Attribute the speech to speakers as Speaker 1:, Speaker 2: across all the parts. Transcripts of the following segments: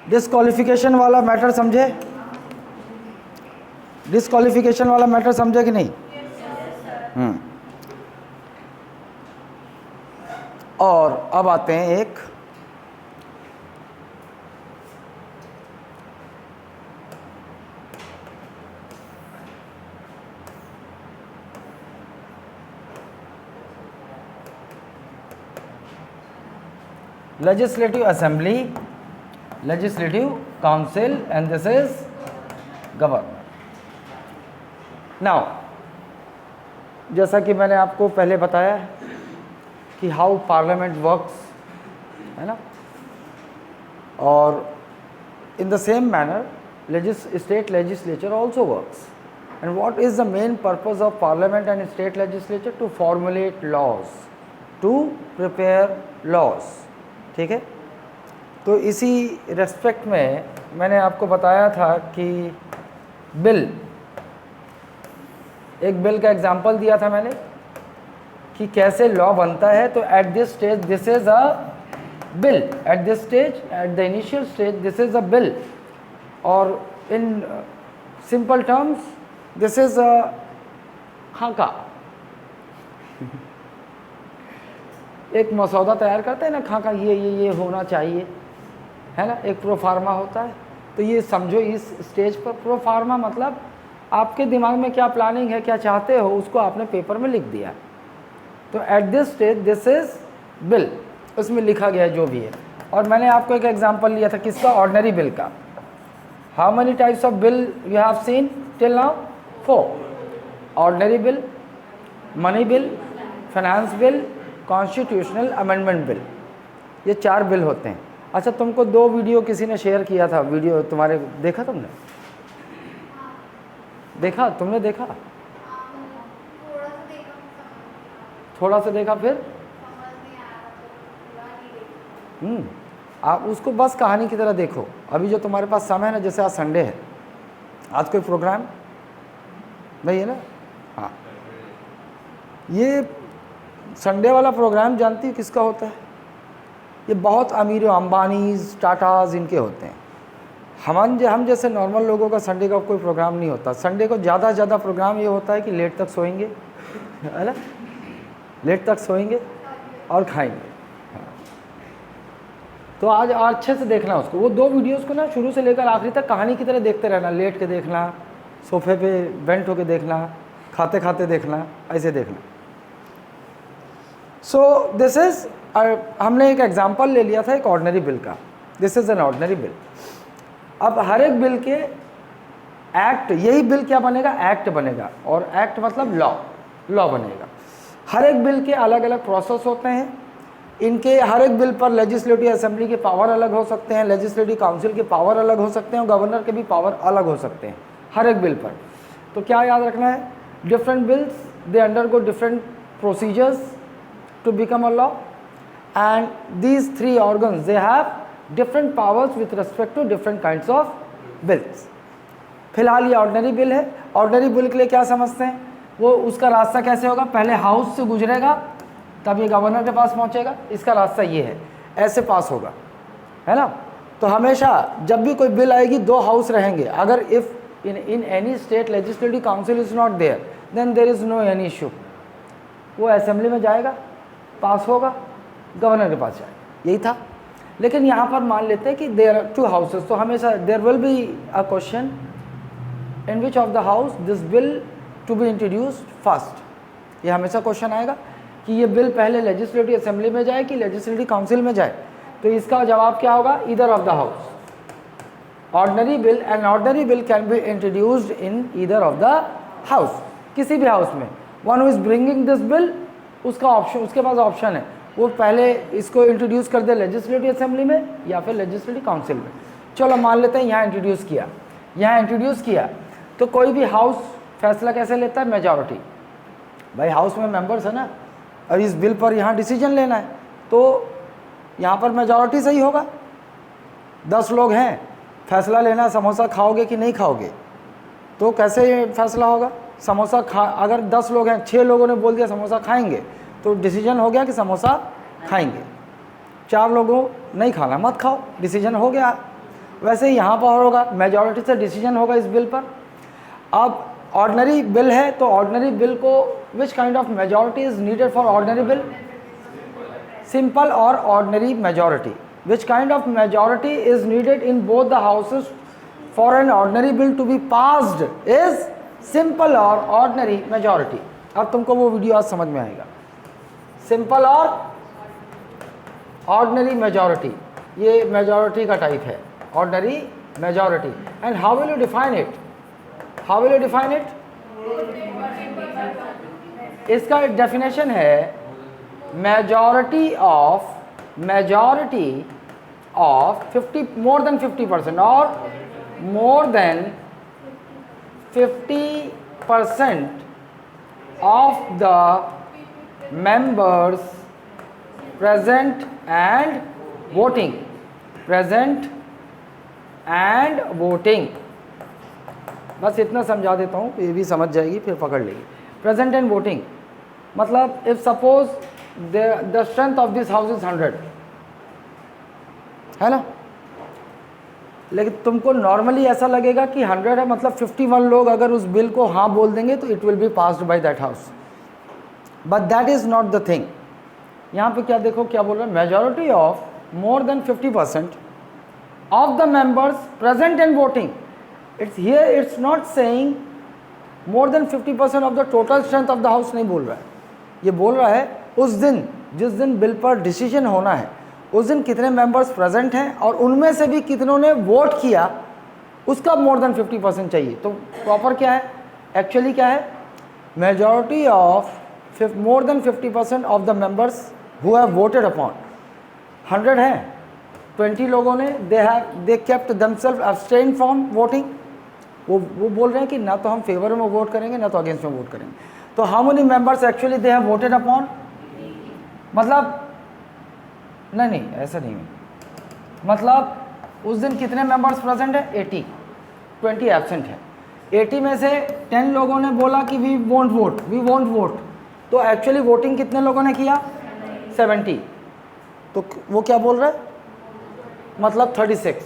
Speaker 1: Disqualification वाला matter समझे? Disqualification वाला मैटर समझे कि नहीं? और अब आते हैं एक legislative assembly, legislative council, and this is governor. Now, जैसा कि मैंने आपको पहले बताया कि हाउ पार्लियामेंट वर्क्स, है ना, और in the same manner state legislature also works. And what is the main purpose of parliament and state legislature? To formulate laws, to prepare laws. ठीक है, तो इसी रेस्पेक्ट में मैंने आपको बताया था कि बिल, एक बिल का एग्जांपल दिया था मैंने कि कैसे लॉ बनता है. तो at this stage this is a bill, at this stage, at the initial stage this is a bill, और in simple terms this is a खाका. एक मसौदा तैयार करते हैं ना खाका, ये होना चाहिए, है ना, एक प्रोफार्मा होता है. तो ये समझो इस स्टेज पर प्रोफार्मा मतलब आपके दिमाग में क्या प्लानिंग है, क्या चाहते हो, उसको आपने पेपर में लिख दिया. तो at this stage this is bill, उसमें लिखा गया जो भी है. और मैंने आपको एक एग्जांपल लिया था किसका? ऑर्डिनरी बिल का. How many types of bill you have seen till now? 4. Ordinary bill, money bill, finance bill, constitutional amendment bill. ये 4 बिल होते हैं. अच्छा, तुमको 2 वीडियो किसी ने शेयर किया था, वीडियो तुम्हारे देखा? तुमने देखा? तुमने देखा? थोड़ा सा देखा, फिर आप उसको बस कहानी की तरह देखो. अभी जो तुम्हारे पास समय है ना, जैसे आज संडे है, आज कोई प्रोग्राम नहीं है ना? हाँ, ये संडे वाला प्रोग्राम जानती है किसका होता है? ये बहुत अमीर अंबानीज, टाटाज, इनके होते हैं. हम जैसे नॉर्मल लोगों का संडे का कोई प्रोग्राम नहीं होता. संडे को ज़्यादा से ज़्यादा प्रोग्राम ये होता है कि लेट तक सोएंगे, है ना, लेट तक सोएंगे और खाएंगे. हाँ. तो आज अच्छे से देखना उसको, वो 2 वीडियोस को ना शुरू से लेकर आखिरी तक कहानी की तरह देखते रहना. लेट के देखना, सोफे पे बेंट होके देखना, खाते खाते देखना, ऐसे देखना. सो दिस इज, हमने एक एग्जांपल ले लिया था एक ऑर्डिनरी बिल का. This is an ordinary bill. अब हर एक बिल के एक्ट, यही बिल क्या बनेगा? एक्ट बनेगा. और एक्ट मतलब लॉ बनेगा. हर एक बिल के अलग अलग प्रोसेस होते हैं. इनके हर एक बिल पर लेजिस्लेटिव असेंबली के पावर अलग हो सकते हैं, लेजिस्लेटिव काउंसिल के पावर अलग हो सकते हैं, और गवर्नर के भी पावर अलग हो सकते हैं हर एक बिल पर. तो क्या याद रखना है? Different bills they undergo different procedures to become a law, and these 3 organs they have different powers with respect to different kinds of bills. फिलहाल ये ऑर्डिनरी बिल है. ऑर्डिनरी बिल के लिए क्या समझते हैं? वो उसका रास्ता कैसे होगा? पहले हाउस से गुजरेगा, तब ये गवर्नर के पास पहुंचेगा. इसका रास्ता ये है, ऐसे पास होगा, है ना. तो हमेशा जब भी कोई बिल आएगी 2 हाउस रहेंगे. अगर if in any state legislative council is not there, then there is no any issue. वो असेंबली में जाएगा, पास होगा, गवर्नर के पास जाएगा. यही था. लेकिन यहाँ पर मान लेते हैं कि देयर आर 2 हाउसेस. तो हमेशा there will be a question in which of the house this bill to be introduced first. ये हमेशा क्वेश्चन आएगा कि ये बिल पहले लेजिस्लेटिव असेंबली में जाए कि लेजिस्लेटिव काउंसिल में जाए. तो इसका जवाब क्या होगा? Either of the house. Ordinary bill, and ordinary bill can be introduced in either of the house. किसी भी हाउस में one who is bringing this bill, उसका ऑप्शन, उसके पास ऑप्शन है, वो पहले इसको इंट्रोड्यूस कर दे लेजिस्लेटिव असेंबली में या फिर लेजिस्लेटिव काउंसिल में. चलो मान लेते हैं यहाँ इंट्रोड्यूस किया. तो कोई भी हाउस फैसला कैसे लेता है? मेजॉरिटी. भाई हाउस में मेंबर्स है ना, और इस बिल पर यहाँ डिसीजन लेना है, तो यहाँ पर मेजॉरिटी सही होगा. 10 लोग हैं, फैसला लेना, समोसा खाओगे कि नहीं खाओगे, तो कैसे फैसला होगा? समोसा अगर 10 लोग हैं, 6 लोगों ने बोल दिया समोसा खाएंगे, तो डिसीजन हो गया कि समोसा खाएंगे. 4 लोगों नहीं खाना मत खाओ, डिसीजन हो गया। वैसे ही यहाँ पर होगा, मेजॉरिटी से डिसीजन होगा इस बिल पर। अब ऑर्डिनरी बिल है तो ऑर्डिनरी बिल को which kind of majority is needed for ordinary bill? Simple और ordinary majority. Which kind of majority is needed in both the houses for an ordinary bill to be passed? Is simple और ordinary majority. अब तुमको वो video आज समझ में आएगा। Simple और ऑर्डिनरी मेजॉरिटी, ये मेजॉरिटी का टाइप है, ordinary majority. And how will you define it? How will you define it? इसका डेफिनेशन है मेजॉरिटी ऑफ 50 मोर देन 50% और मोर than 50% of the members present and voting, present and voting। बस इतना समझा देता हूँ, ये भी समझ जाएगी, फिर पकड़ लेगी। प्रेजेंट एंड वोटिंग मतलब if suppose the strength of this house is 100 है ना, लेकिन तुमको नॉर्मली ऐसा लगेगा कि 100 है, मतलब 51 लोग अगर उस बिल को हाँ बोल देंगे तो it will be passed by that house. But that is not the thing. यहाँ पे क्या देखो क्या बोल रहे हैं, majority of more than 50% of the members present and voting. It's here it's not saying more than 50% of the total strength of the house, नहीं बोल रहा है। ये बोल रहा है उस दिन जिस दिन बिल पर डिसीजन होना है उस दिन कितने मेंबर्स प्रेजेंट हैं और उनमें से भी कितनों ने वोट किया, उसका मोर देन 50% चाहिए। तो प्रॉपर क्या है, एक्चुअली क्या है, majority of more than 50% of the members who have voted upon. 100 हैं, 20 लोगों ने they kept themselves abstain from voting. वो बोल रहे हैं कि ना तो हम फेवर में वोट करेंगे ना तो अगेंस्ट में वोट करेंगे। तो how many members actually they have voted upon, मतलब नहीं ऐसा नहीं है, मतलब उस दिन कितने मेंबर्स प्रेजेंट है 80, 20 एब्सेंट है। 80 में से 10 लोगों ने बोला कि वी वोंट वोट, तो एक्चुअली वोटिंग कितने लोगों ने किया 70। तो वो क्या बोल रहा है, मतलब 36,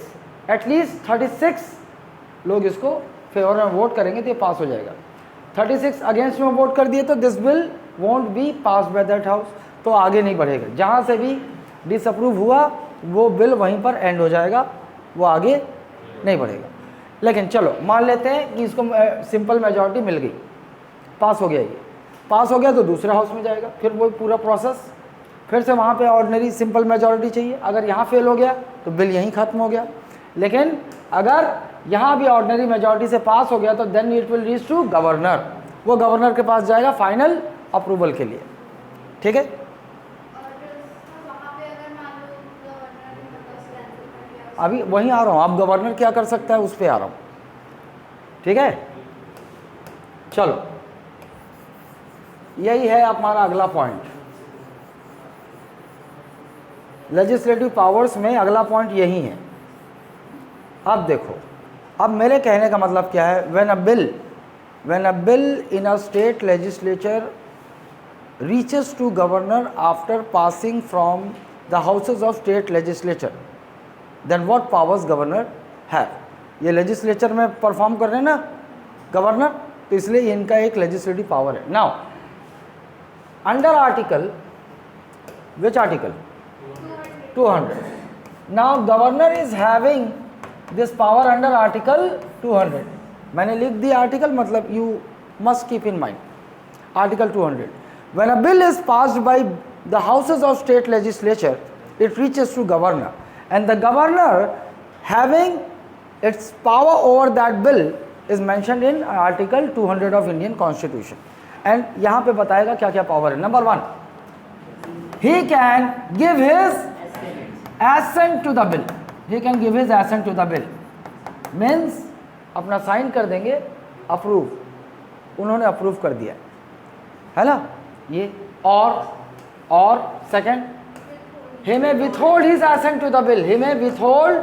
Speaker 1: एटलीस्ट 36 लोग इसको फेवर में वोट करेंगे तो ये पास हो जाएगा। 36 अगेंस्ट में वोट कर दिए तो this bill won't be pass by that house, तो आगे नहीं बढ़ेगा। जहाँ से भी डिसअप्रूव हुआ वो बिल वहीं पर एंड हो जाएगा, वो आगे नहीं बढ़ेगा। लेकिन चलो मान लेते हैं कि इसको सिंपल मेजॉरिटी मिल गई, पास हो गया, ये पास हो गया तो दूसरे हाउस में जाएगा, फिर वो पूरा प्रोसेस, फिर से वहाँ पे ऑर्डिनरी सिंपल मेजॉरिटी चाहिए। अगर यहाँ फेल हो गया तो बिल यहीं ख़त्म हो गया। लेकिन अगर यहाँ भी ऑर्डिनरी मेजॉरिटी से पास हो गया तो then it will reach to governor, वो गवर्नर के पास जाएगा फाइनल अप्रूवल के लिए। ठीक है, अभी वहीं आ रहा हूँ, अब गवर्नर क्या कर सकता है उस पर आ रहा हूँ। ठीक है, चलो यही है हमारा अगला पॉइंट। लेजिस्लेटिव पावर्स में अगला पॉइंट यही है। अब देखो, अब मेरे कहने का मतलब क्या है, when a bill in a state legislature reaches to governor after passing from the houses of state legislature, then what powers governor have? ये लेजिस्लेचर में परफॉर्म कर रहे हैं ना गवर्नर, तो इसलिए इनका एक लेजिस्लेटिव पावर है। Now under article, which article 200, now governor is having this power under article 200। मैंने लिख दिया आर्टिकल, मतलब you must keep in mind article 200। When a bill is passed by the houses of state legislature, it reaches to governor, and the governor having its power over that bill is mentioned in Article 200 of Indian Constitution. And यहाँ पे बताएगा क्या क्या power है। Number 1, he can give his assent to the bill. He can give his assent to the bill. Means अपना sign कर देंगे, approve, उन्होंने अप्रूव कर दिया है ना ये। और second, he may withhold his assent to the bill. He may withhold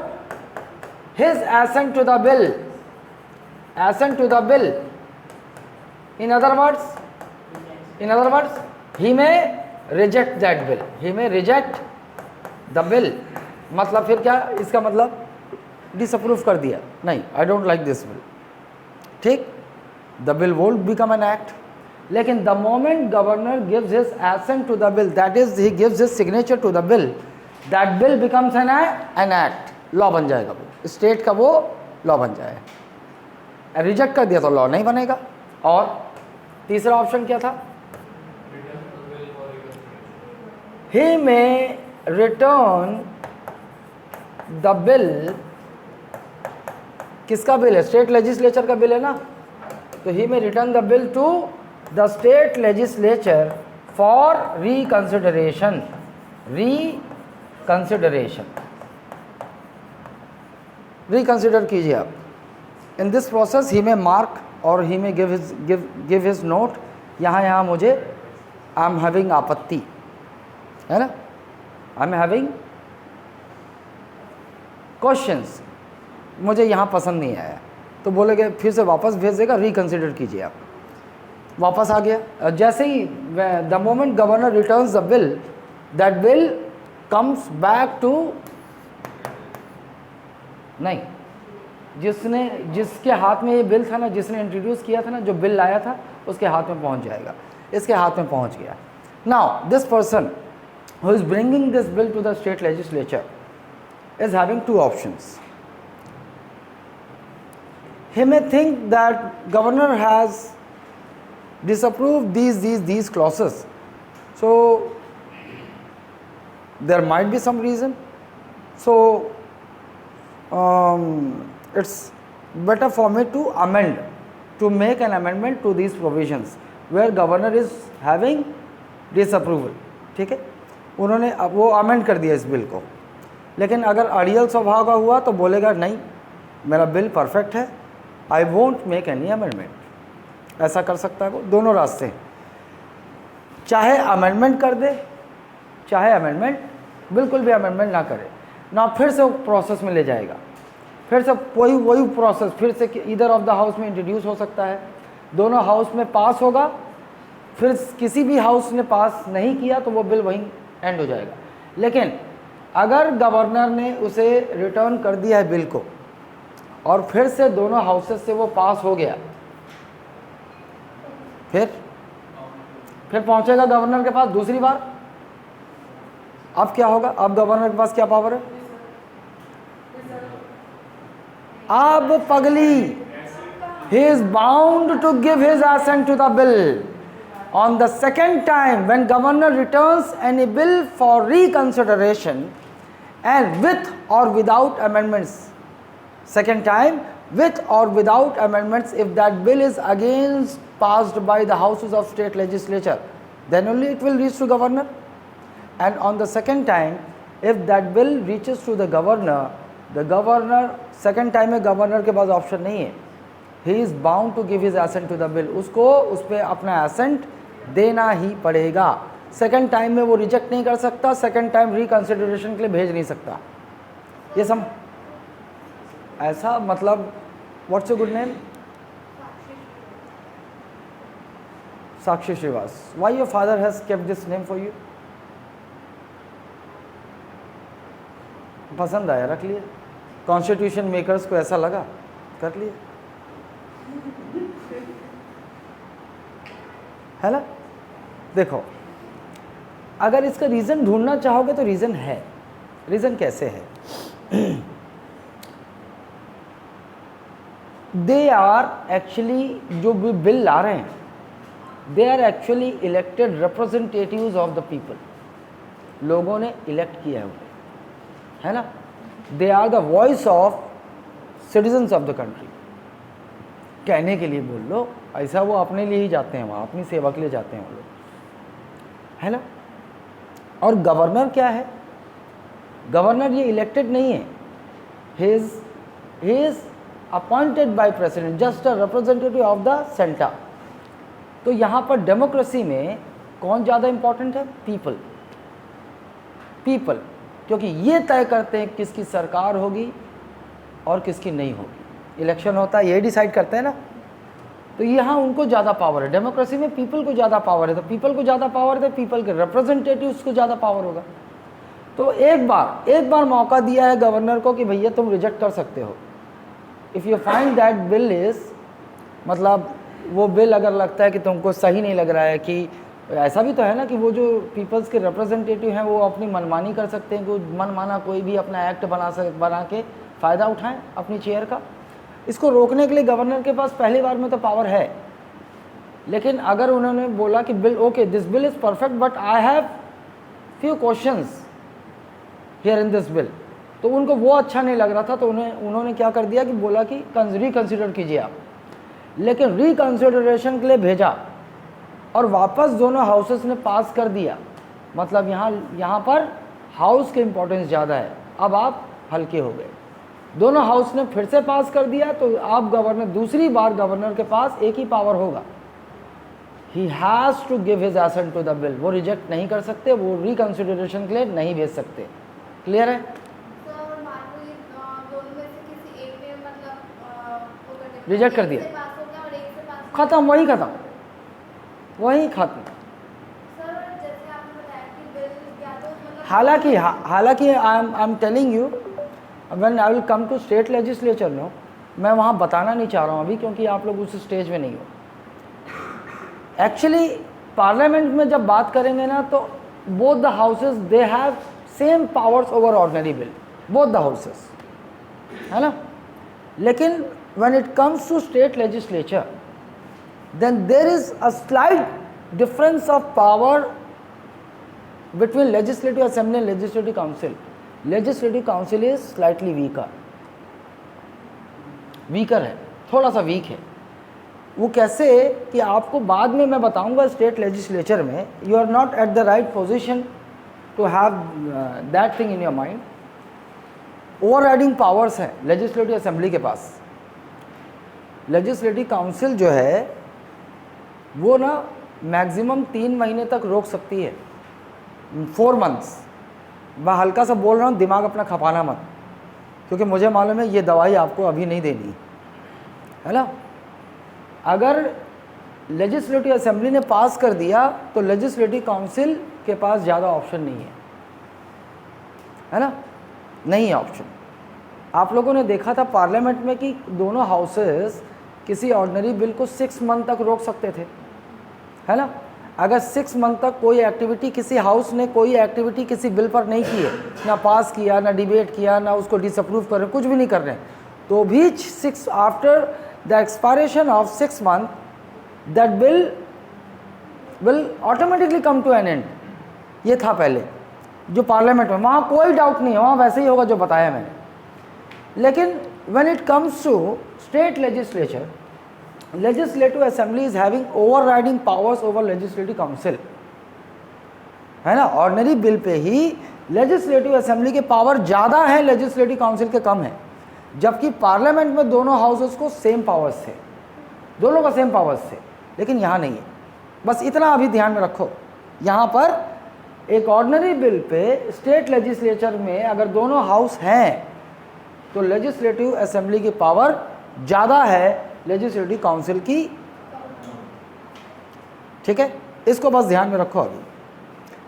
Speaker 1: his assent to the bill. Assent to the bill. In other words, he may reject that bill. He may reject the bill, मतलब फिर क्या इसका मतलब disapprove कर दिया, नहीं I don't like this bill, ठीक, the bill won't become an act. लेकिन the moment governor gives his assent to the bill, that is he gives his signature to the bill, that bill becomes an act, law बन जाएगा, वो state का वो law बन जाएगा। Reject कर दिया तो लॉ नहीं बनेगा। और तीसरा ऑप्शन क्या था, he may return the bill, किसका बिल है, स्टेट लेजिस्लेचर का बिल है ना, तो he may return the bill to the state legislature for reconsideration, reconsider कीजिए आप। इन दिस प्रोसेस ही में मार्क और he may give his note, यहाँ मुझे आई एम हैविंग आपत्ति है ना, आई एम हैविंग क्वेश्चंस, मुझे यहाँ पसंद नहीं आया, तो बोलेगे फिर से वापस भेज देगा, रिकंसिडर कीजिए आप। वापस आ गया, जैसे ही the moment governor returns the bill, that bill comes back to, नहीं, जिसके हाथ में ये बिल था ना, जिसने इंट्रोड्यूस किया था ना, जो बिल लाया था, उसके हाथ में पहुंच जाएगा, इसके हाथ में पहुंच गया। Now this person who is bringing this bill to the state legislature is having two options. He may think that governor has disapproved these clauses, so there might be some reason. So it's better for me to make an amendment to these provisions where governor is having disapproval, ठीक है, उन्होंने अब वो amend कर दिया इस bill को। लेकिन अगर अड़ियल स्वभाव का हुआ तो बोलेगा नहीं, मेरा बिल परफेक्ट है, I won't make any amendment. ऐसा कर सकता है वो, दोनों रास्ते, चाहे अमेंडमेंट कर दे, चाहे अमेंडमेंट बिल्कुल भी अमेंडमेंट ना करे ना, फिर से प्रोसेस में ले जाएगा, फिर से वही प्रोसेस फिर से इधर ऑफ द हाउस में इंट्रोड्यूस हो सकता है, दोनों हाउस में पास होगा, फिर किसी भी हाउस ने पास नहीं किया तो वो बिल वहीं एंड हो जाएगा। लेकिन अगर गवर्नर ने उसे रिटर्न कर दिया है बिल को और फिर से दोनों हाउसेस से वो पास हो गया, फिर पहुंचेगा गवर्नर के पास दूसरी बार। अब क्या होगा, अब गवर्नर के पास क्या पावर है, अब पगली, he is bound to give his assent to the bill on the second time when governor returns any bill for reconsideration and with or without amendments. Second time, with or without amendments, if that bill is again passed by the houses of state legislature, then only it will reach to governor. And on the second time, if that bill reaches to the governor second time में governor के पास option नहीं है, he is bound to give his assent to the bill, उसको उस पर अपना assent देना ही पड़ेगा। सेकेंड टाइम में वो रिजेक्ट नहीं कर सकता, सेकेंड टाइम रिकंसिडरेशन के लिए भेज नहीं सकता। ये सम ऐसा मतलब, what's your good name? Sakshi Shrivas. Why your father has kept this name for you? पसंद आया, रख लिए। कॉन्स्टिट्यूशन मेकर्स को ऐसा लगा, कर लिए, है ना। देखो, अगर इसका रीज़न ढूंढना चाहोगे तो रीज़न है। रीज़न कैसे है? दे आर एक्चुअली, जो भी बिल ला रहे हैं, they are actually elected representatives of the people. लोगों ने इलेक्ट किया है उन्हें, है ना। They are the voice of citizens of the country. कहने के लिए बोल लो, ऐसा वो अपने लिए ही जाते हैं, वहाँ अपनी सेवा के लिए जाते हैं वो लोग, है ना। और गवर्नर क्या है? गवर्नर ये इलेक्टेड नहीं है, he is appointed by president, just a representative of the centre. तो यहाँ पर डेमोक्रेसी में कौन ज़्यादा इंपॉर्टेंट है? पीपल। पीपल, क्योंकि ये तय करते हैं किसकी सरकार होगी और किसकी नहीं होगी। इलेक्शन होता है, ये डिसाइड करते हैं ना। तो यहाँ उनको ज़्यादा पावर है। डेमोक्रेसी में पीपल को ज़्यादा पावर है, तो पीपल को ज़्यादा पावर है, पीपल के रिप्रेजेंटेटिव्स को ज़्यादा पावर होगा। तो एक बार मौका दिया है गवर्नर को कि भैया तुम रिजेक्ट कर सकते हो। If you find that bill is, मतलब वो बिल अगर लगता है कि तुमको सही नहीं लग रहा है, कि ऐसा भी तो है ना कि वो जो पीपल्स के रिप्रेजेंटेटिव हैं वो अपनी मनमानी कर सकते हैं, कि मनमाना कोई भी अपना एक्ट बना के फ़ायदा उठाएं अपनी चेयर का। इसको रोकने के लिए गवर्नर के पास पहली बार में तो पावर है, लेकिन अगर उन्होंने बोला कि bill okay this bill is perfect but I have few questions here in this bill, तो उनको वो अच्छा नहीं लग रहा था, तो उन्होंने क्या कर दिया कि बोला कि रिकन्सिडर कीजिए आप। लेकिन रिकन्सिडरेशन के लिए भेजा और वापस दोनों हाउसेस ने पास कर दिया, मतलब यहाँ पर हाउस के इम्पोर्टेंस ज़्यादा है, अब आप हल्के हो गए। दोनों हाउस ने फिर से पास कर दिया, तो आप गवर्नर, दूसरी बार गवर्नर के पास एक ही पावर होगा, he has to give his assent to the bill. वो रिजेक्ट नहीं कर सकते, वो रिकन्सिडरेशन के लिए नहीं भेज सकते। क्लियर है? रिजेक्ट कर दिया, खत्म, वही खत्म, वही खत्म। हालांकि I am telling you when I will come to state legislature no, मैं वहाँ बताना नहीं चाह रहा हूँ अभी, क्योंकि आप लोग उस स्टेज में नहीं हो। एक्चुअली पार्लियामेंट में जब बात करेंगे ना, तो both the houses they have same powers over ordinary bill, both the houses, है ना। लेकिन when it comes to state legislature, then there is a slight difference of power between legislative assembly and legislative council. Legislative council is slightly weaker है, थोड़ा सा week है। वो कैसे कि आपको बाद में मैं बताऊंगा। स्टेट लेजिस्लेचर में you are not at the right position to have that thing in your mind. Overriding powers हैं लेजिस्लेटिव असेंबली के पास। लेजिस्लेटिव काउंसिल जो है वो ना मैक्सिमम 3 महीने तक रोक सकती है, 4 months। मैं हल्का सा बोल रहा हूँ, दिमाग अपना खपाना मत, क्योंकि मुझे मालूम है ये दवाई आपको अभी नहीं देनी है ना। अगर लेजिस्लेटिव असेंबली ने पास कर दिया तो लेजिस्लेटिव काउंसिल के पास ज़्यादा ऑप्शन नहीं है ना, नहीं है ऑप्शन। आप लोगों ने देखा था पार्लियामेंट में कि दोनों हाउसेस किसी ऑर्डिनरी बिल को 6 month तक रोक सकते थे, है ना। अगर 6 month तक कोई एक्टिविटी, किसी हाउस ने कोई एक्टिविटी किसी बिल पर नहीं की है, ना पास किया, ना डिबेट किया, ना उसको डिसअप्रूव कर रहे, कुछ भी नहीं कर रहे, तो भी after the expiration of 6 month that bill will automatically come to an end. ये था पहले जो पार्लियामेंट में, वहाँ कोई डाउट नहीं है, वहाँ वैसे ही होगा जो बताया मैंने। लेकिन when it comes to state legislature, legislative assembly is having overriding powers over legislative council, है ना। ऑर्डिनरी बिल पे ही लेजिस्लेटिव असेंबली के पावर ज़्यादा है, लेजिस्लेटिव काउंसिल के कम है, जबकि पार्लियामेंट में दोनों हाउसेस को सेम पावर्स थे, दोनों का सेम पावर्स थे, लेकिन यहाँ नहीं है। बस इतना अभी ध्यान में रखो, यहाँ पर एक ऑर्डिनरी बिल पे स्टेट लेजिस्लेचर में अगर दोनों हाउस हैं तो लेजिस्लेटिव असेंबली की पावर ज़्यादा है लेजिस्लेटिव काउंसिल की, ठीक है। इसको बस ध्यान में रखो। अभी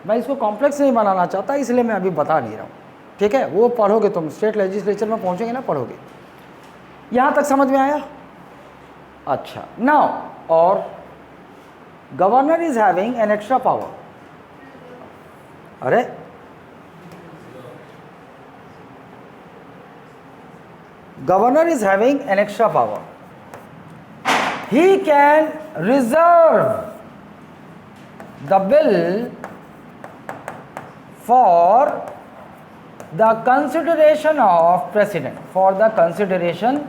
Speaker 1: मैं इसको कॉम्प्लेक्स नहीं बनाना चाहता, इसलिए मैं अभी बता नहीं रहा हूँ, ठीक है। वो पढ़ोगे तुम, स्टेट लेजिस्लेचर में पहुँचेंगे ना, पढ़ोगे। यहाँ तक समझ में आया? अच्छा, नाउ और governor is having an extra power. अरे governor is having an extra power. He can reserve the bill for the consideration of president, for the consideration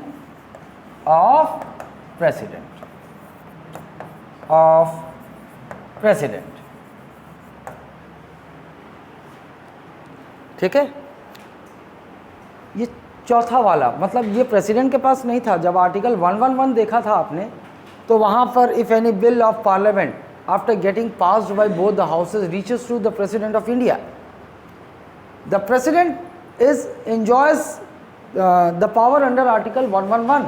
Speaker 1: of president, ठीक है। ये चौथा वाला, मतलब ये प्रेसिडेंट के पास नहीं था। जब आर्टिकल 111 देखा था आपने, तो वहाँ पर if any bill of parliament after getting passed by both the houses reaches to the president of India, the president is enjoys the power under article 111।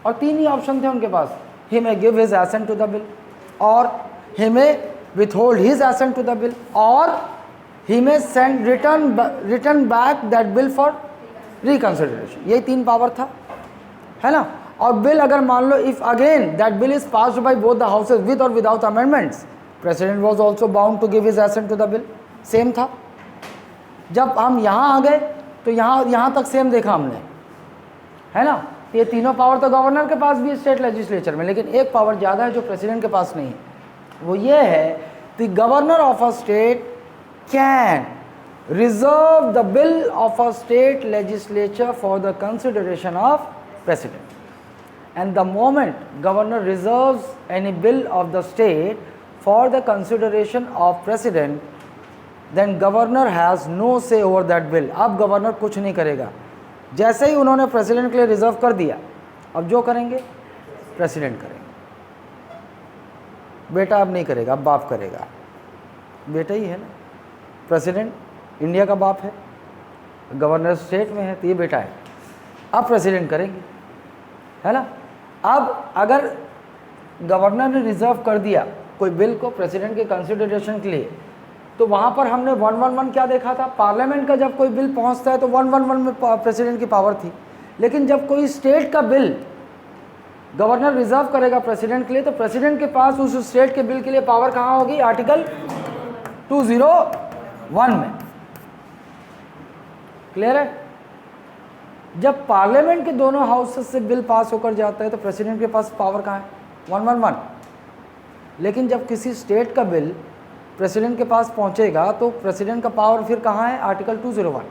Speaker 1: और 3 ही ऑप्शन थे उनके पास, he may give his assent to the bill, और he may withhold his assent to the bill, और he may send return back that bill for reconsideration, यही 3 power था, है ना। और बिल अगर मान लो if again that bill is passed by both the houses with और without amendments, president was also bound to give his assent to the bill, same था। जब हम यहाँ आ गए तो यहाँ तक सेम देखा हमने, है ना। ये तीनों पावर तो गवर्नर के पास भी है स्टेट लेजिस्लेचर में, लेकिन एक पावर ज़्यादा है जो प्रेसिडेंट के पास नहीं है, वो ये है the governor of a state can reserve the bill of a state legislature for the consideration of president, and the moment governor reserves any bill of the state for the consideration of president, then governor has no say over that bill. अब governor कुछ नहीं करेगा, जैसे ही उन्होंने president के लिए reserve कर दिया, अब जो करेंगे प्रेसिडेंट करेंगे। बेटा अब नहीं करेगा, अब बाप करेगा, बेटा ही है ना, प्रेसिडेंट इंडिया का बाप है, गवर्नर स्टेट में है तो ये बेटा है, अब प्रेसिडेंट करेंगे, है ना। अब अगर गवर्नर ने रिजर्व कर दिया कोई बिल को प्रेसिडेंट के कंसिडरेशन के लिए, तो वहाँ पर हमने 111 क्या देखा था, पार्लियामेंट का जब कोई बिल पहुँचता है तो 111 में प्रेसिडेंट की पावर थी, लेकिन जब कोई स्टेट का बिल गवर्नर रिजर्व करेगा प्रेसिडेंट के लिए, तो प्रेसिडेंट के पास उस स्टेट के बिल के लिए पावर कहाँ होगी, आर्टिकल 201 में। क्लियर है। जब पार्लियामेंट के दोनों हाउसेस से बिल पास होकर जाता है तो प्रेसिडेंट के पास पावर कहाँ है, 111। लेकिन जब किसी स्टेट का बिल प्रेसिडेंट के पास पहुँचेगा तो प्रेसिडेंट का पावर फिर कहाँ है, आर्टिकल 201।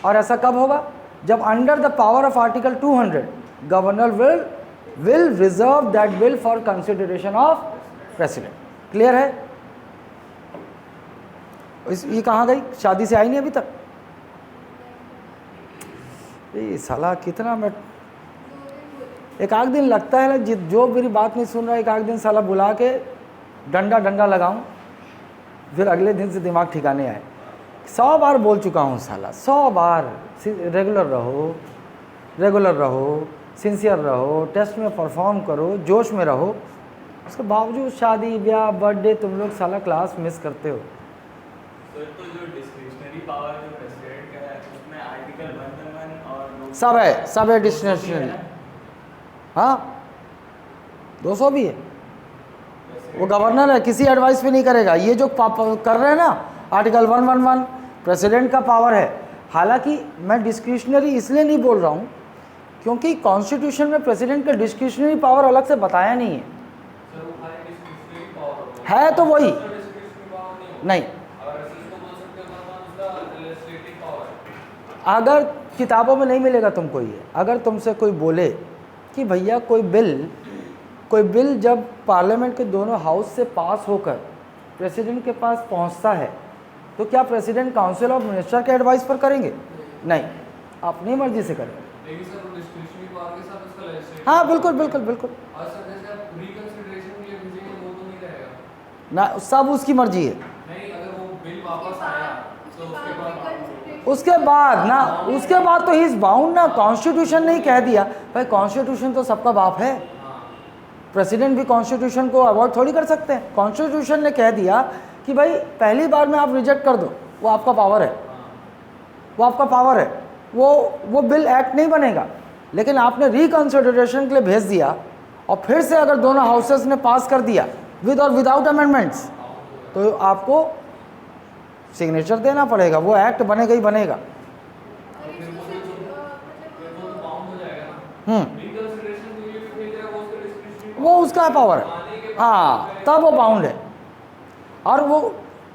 Speaker 1: और ऐसा कब होगा, जब under the power of article 200 governor will reserve that bill for consideration of president. Clear है। ये कहाँ गई, शादी से आई नहीं अभी तक, ये साला कितना मैं एक आध दिन लगता है ना, जो मेरी बात नहीं सुन रहा एक आध दिन साला बुला के डंडा लगाऊं, फिर अगले दिन से दिमाग ठिकाने आए। 100 बार बोल चुका हूँ साला, 100 बार। रेगुलर रहो, सिंसियर रहो, टेस्ट में परफॉर्म करो, जोश में रहो, उसके बावजूद शादी ब्याह बर्थडे तुम लोग साला क्लास मिस करते हो।
Speaker 2: तो जो डिस्क्रिशनरी पावर जो प्रेसिडेंट का है उसमें आर्टिकल 111 और
Speaker 1: सब है डिस्क्रिशनरी। हाँ 200 भी है, वो गवर्नर है, किसी एडवाइस पे नहीं करेगा। ये जो कर रहे हैं ना आर्टिकल 111 प्रेसिडेंट का पावर है। हालांकि मैं डिस्क्रिशनरी इसलिए नहीं बोल रहा हूँ क्योंकि कॉन्स्टिट्यूशन में प्रेसिडेंट का डिस्क्रिशनरी पावर अलग से बताया नहीं है। है तो वही नहीं, अगर किताबों में नहीं मिलेगा तुमको ये। अगर तुमसे कोई बोले कि भैया कोई बिल जब पार्लियामेंट के दोनों हाउस से पास होकर प्रेसिडेंट के पास पहुंचता है तो क्या प्रेसिडेंट काउंसिल ऑफ मिनिस्टर के एडवाइस पर करेंगे? नहीं, अपनी मर्जी से करेंगे। हाँ बिल्कुल ना, सब उसकी मर्जी है। उसके बाद तो ही इज बाउंड ना। कॉन्स्टिट्यूशन ने कह दिया भाई, कॉन्स्टिट्यूशन तो सबका बाप है, प्रेसिडेंट भी कॉन्स्टिट्यूशन को अवॉइड थोड़ी कर सकते हैं। कॉन्स्टिट्यूशन ने कह दिया कि भाई पहली बार में आप रिजेक्ट कर दो, वो आपका पावर है, वो बिल एक्ट नहीं बनेगा। लेकिन आपने रिकंसिडरेशन के लिए भेज दिया और फिर से अगर दोनों हाउसेस ने पास कर दिया विद और विदाउट अमेंडमेंट्स, तो आपको सिग्नेचर देना पड़ेगा, वो एक्ट बनेगा ही बनेगा। वो उसका पावर है, हाँ तब वो बाउंड है। और वो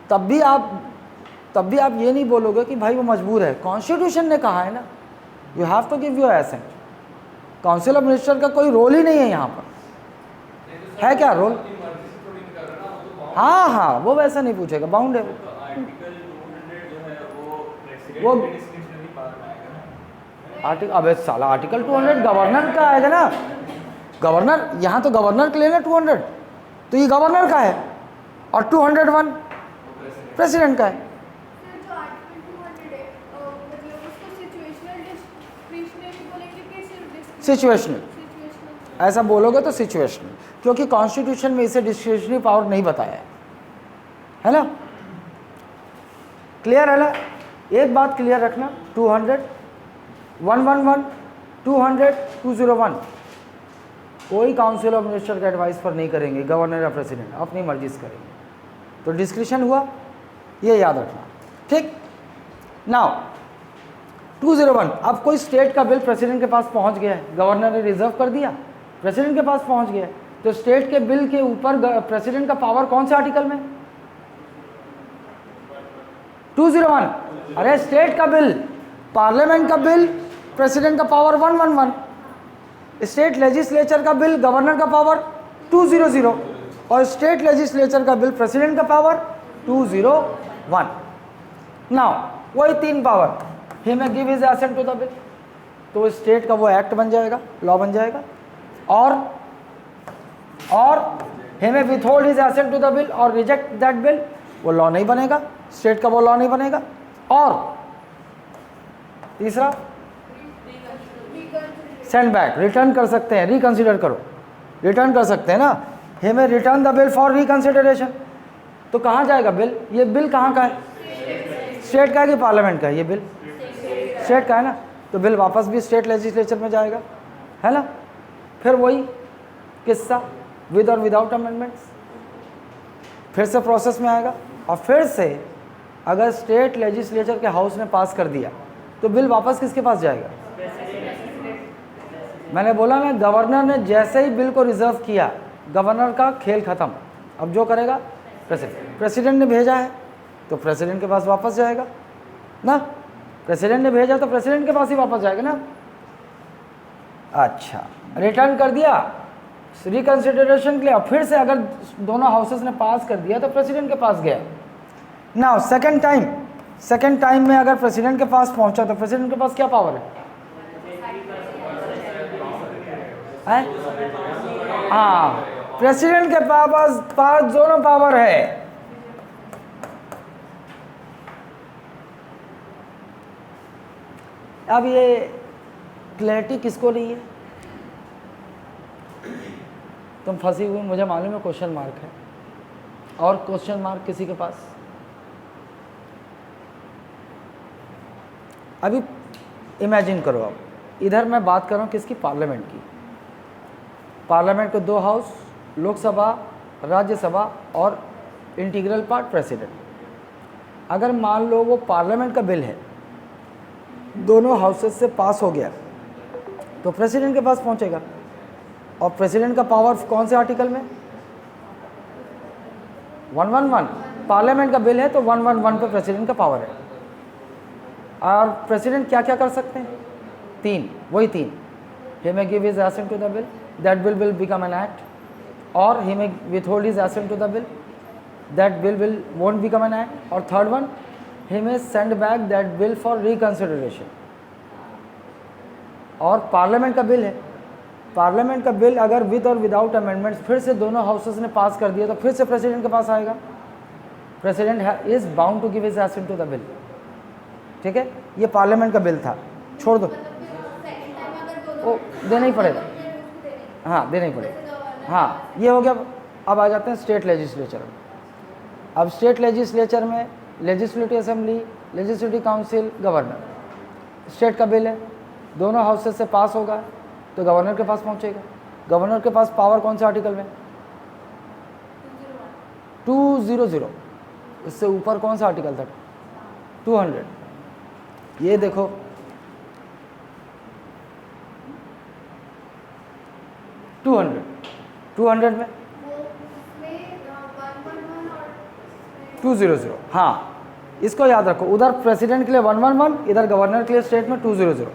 Speaker 1: तब भी आप ये नहीं बोलोगे कि भाई वो मजबूर है। कॉन्स्टिट्यूशन ने कहा है ना, you have to give your assent. Council of minister का कोई रोल ही नहीं है यहाँ पर, है क्या रोल? हाँ वो वैसा नहीं पूछेगा, बाउंड है वो। अबे साला आर्टिकल 200 गवर्नर का आएगा ना, गवर्नर यहाँ तो गवर्नर के लिए ना 200, तो ये गवर्नर का है और 201 प्रेसिडेंट का है। सिचुएशनल, ऐसा बोलोगे तो सिचुएशनल, क्योंकि कॉन्स्टिट्यूशन में इसे डिस्क्रिशनरी पावर नहीं बताया है ना। क्लियर है ना? एक बात क्लियर रखना, 200, 111, 200, 201 कोई काउंसिल ऑफ मिनिस्टर के एडवाइस पर नहीं करेंगे, गवर्नर या प्रेसिडेंट अपनी मर्जी से करेंगे। तो डिस्क्रिशन हुआ, ये याद रखना, ठीक। नाउ 201, अब कोई स्टेट का बिल प्रेसिडेंट के पास पहुंच गया है, गवर्नर ने रिजर्व कर दिया, प्रेसिडेंट के पास पहुंच गया है, तो स्टेट के बिल के ऊपर प्रेसिडेंट का पावर कौन से आर्टिकल में? 201। अरे स्टेट का बिल, पार्लियामेंट का बिल, प्रेसिडेंट का पावर 111, स्टेट लेजिस्लेचर का बिल, गवर्नर का पावर 200, और स्टेट लेजिस्लेचर का बिल, प्रेसिडेंट का पावर 201। नाउ वही 3 power, he may give his assent to the bill, तो स्टेट का वो एक्ट बन जाएगा, लॉ बन जाएगा। और he may withhold his assent to the bill और रिजेक्ट दैट बिल, वो लॉ नहीं बनेगा, स्टेट का वो लॉ नहीं बनेगा। और तीसरा, सेंड बैक, रिटर्न कर सकते हैं, रिकंसिडर करो, रिटर्न कर सकते हैं ना, हे में return the bill for reconsideration. तो कहाँ जाएगा बिल? ये बिल कहाँ का है? स्टेट का है कि पार्लियामेंट का है? ये बिल स्टेट का है ना, तो बिल वापस भी स्टेट लेजिस्लेचर में जाएगा, है ना। फिर वही किस्सा, विद और विदाउट अमेंडमेंट्स, फिर से प्रोसेस में आएगा। और फिर से अगर स्टेट लेजिस्लेचर के हाउस ने पास कर दिया तो बिल वापस किसके पास जाएगा? मैंने बोला ना, गवर्नर ने जैसे ही बिल को रिजर्व किया, गवर्नर का खेल खत्म। अब जो करेगा प्रेसिडेंट, प्रेसिडेंट ने भेजा है तो प्रेसिडेंट के पास वापस जाएगा ना, प्रेसिडेंट ने भेजा तो प्रेसिडेंट के पास ही वापस जाएगा ना। अच्छा, रिटर्न कर दिया रिकंसिडरेशन के लिए, फिर से अगर दोनों हाउसेस ने पास कर दिया तो प्रेसिडेंट के पास गया। नाउ सेकंड टाइम में अगर प्रेसिडेंट के पास पहुंचा तो प्रेसिडेंट के पास क्या पावर है? हाँ, प्रेसिडेंट के पास दोनों पावर है। अब ये क्लैरिटी किसको नहीं है? तुम फंसी हुई, मुझे मालूम है क्वेश्चन मार्क है, और क्वेश्चन मार्क किसी के पास? अभी इमेजिन करो, अब इधर मैं बात कर रहा हूँ किसकी? पार्लियामेंट की। पार्लियामेंट के 2 हाउस, लोकसभा, राज्यसभा और इंटीग्रल पार्ट प्रेसिडेंट। अगर मान लो वो पार्लियामेंट का बिल है, दोनों हाउसेस से पास हो गया, तो प्रेसिडेंट के पास पहुंचेगा। और प्रेसिडेंट का पावर कौन से आर्टिकल में? 111। पार्लियामेंट का बिल है तो 111 पे प्रेसिडेंट का पावर है। और प्रेसिडेंट क्या क्या कर सकते हैं? 3, वही 3। He may give his assent to the bill, that bill will become an act, और he may withhold his assent to the bill, that bill will won't become an act, और third one, he may send back that bill for reconsideration। और parliament का bill है, parliament का bill अगर with और without amendments फिर से दोनों हाउसेस ने पास कर दिया तो फिर से प्रेसिडेंट के पास आएगा। President is bound to give his assent to the bill. ठीक है, ये पार्लियामेंट का बिल था, छोड़ दो, वो देना ही पड़ेगा। हाँ, देना ही पड़ेगा। हाँ, ये हो गया। अब आ जाते हैं स्टेट लेजिस्लेचर में। अब स्टेट लेजिस्लेचर में legislative assembly, legislative council, governor. State का बिल है, दोनों हाउसेस से पास होगा तो गवर्नर के पास पहुंचेगा। गवर्नर के पास पावर कौन से आर्टिकल में? 200। इससे ऊपर कौन सा आर्टिकल था? 200। ये देखो, टू हंड्रेड में 200। हाँ, इसको याद रखो, उधर प्रेसिडेंट के लिए 111, इधर गवर्नर के लिए स्टेट में 200।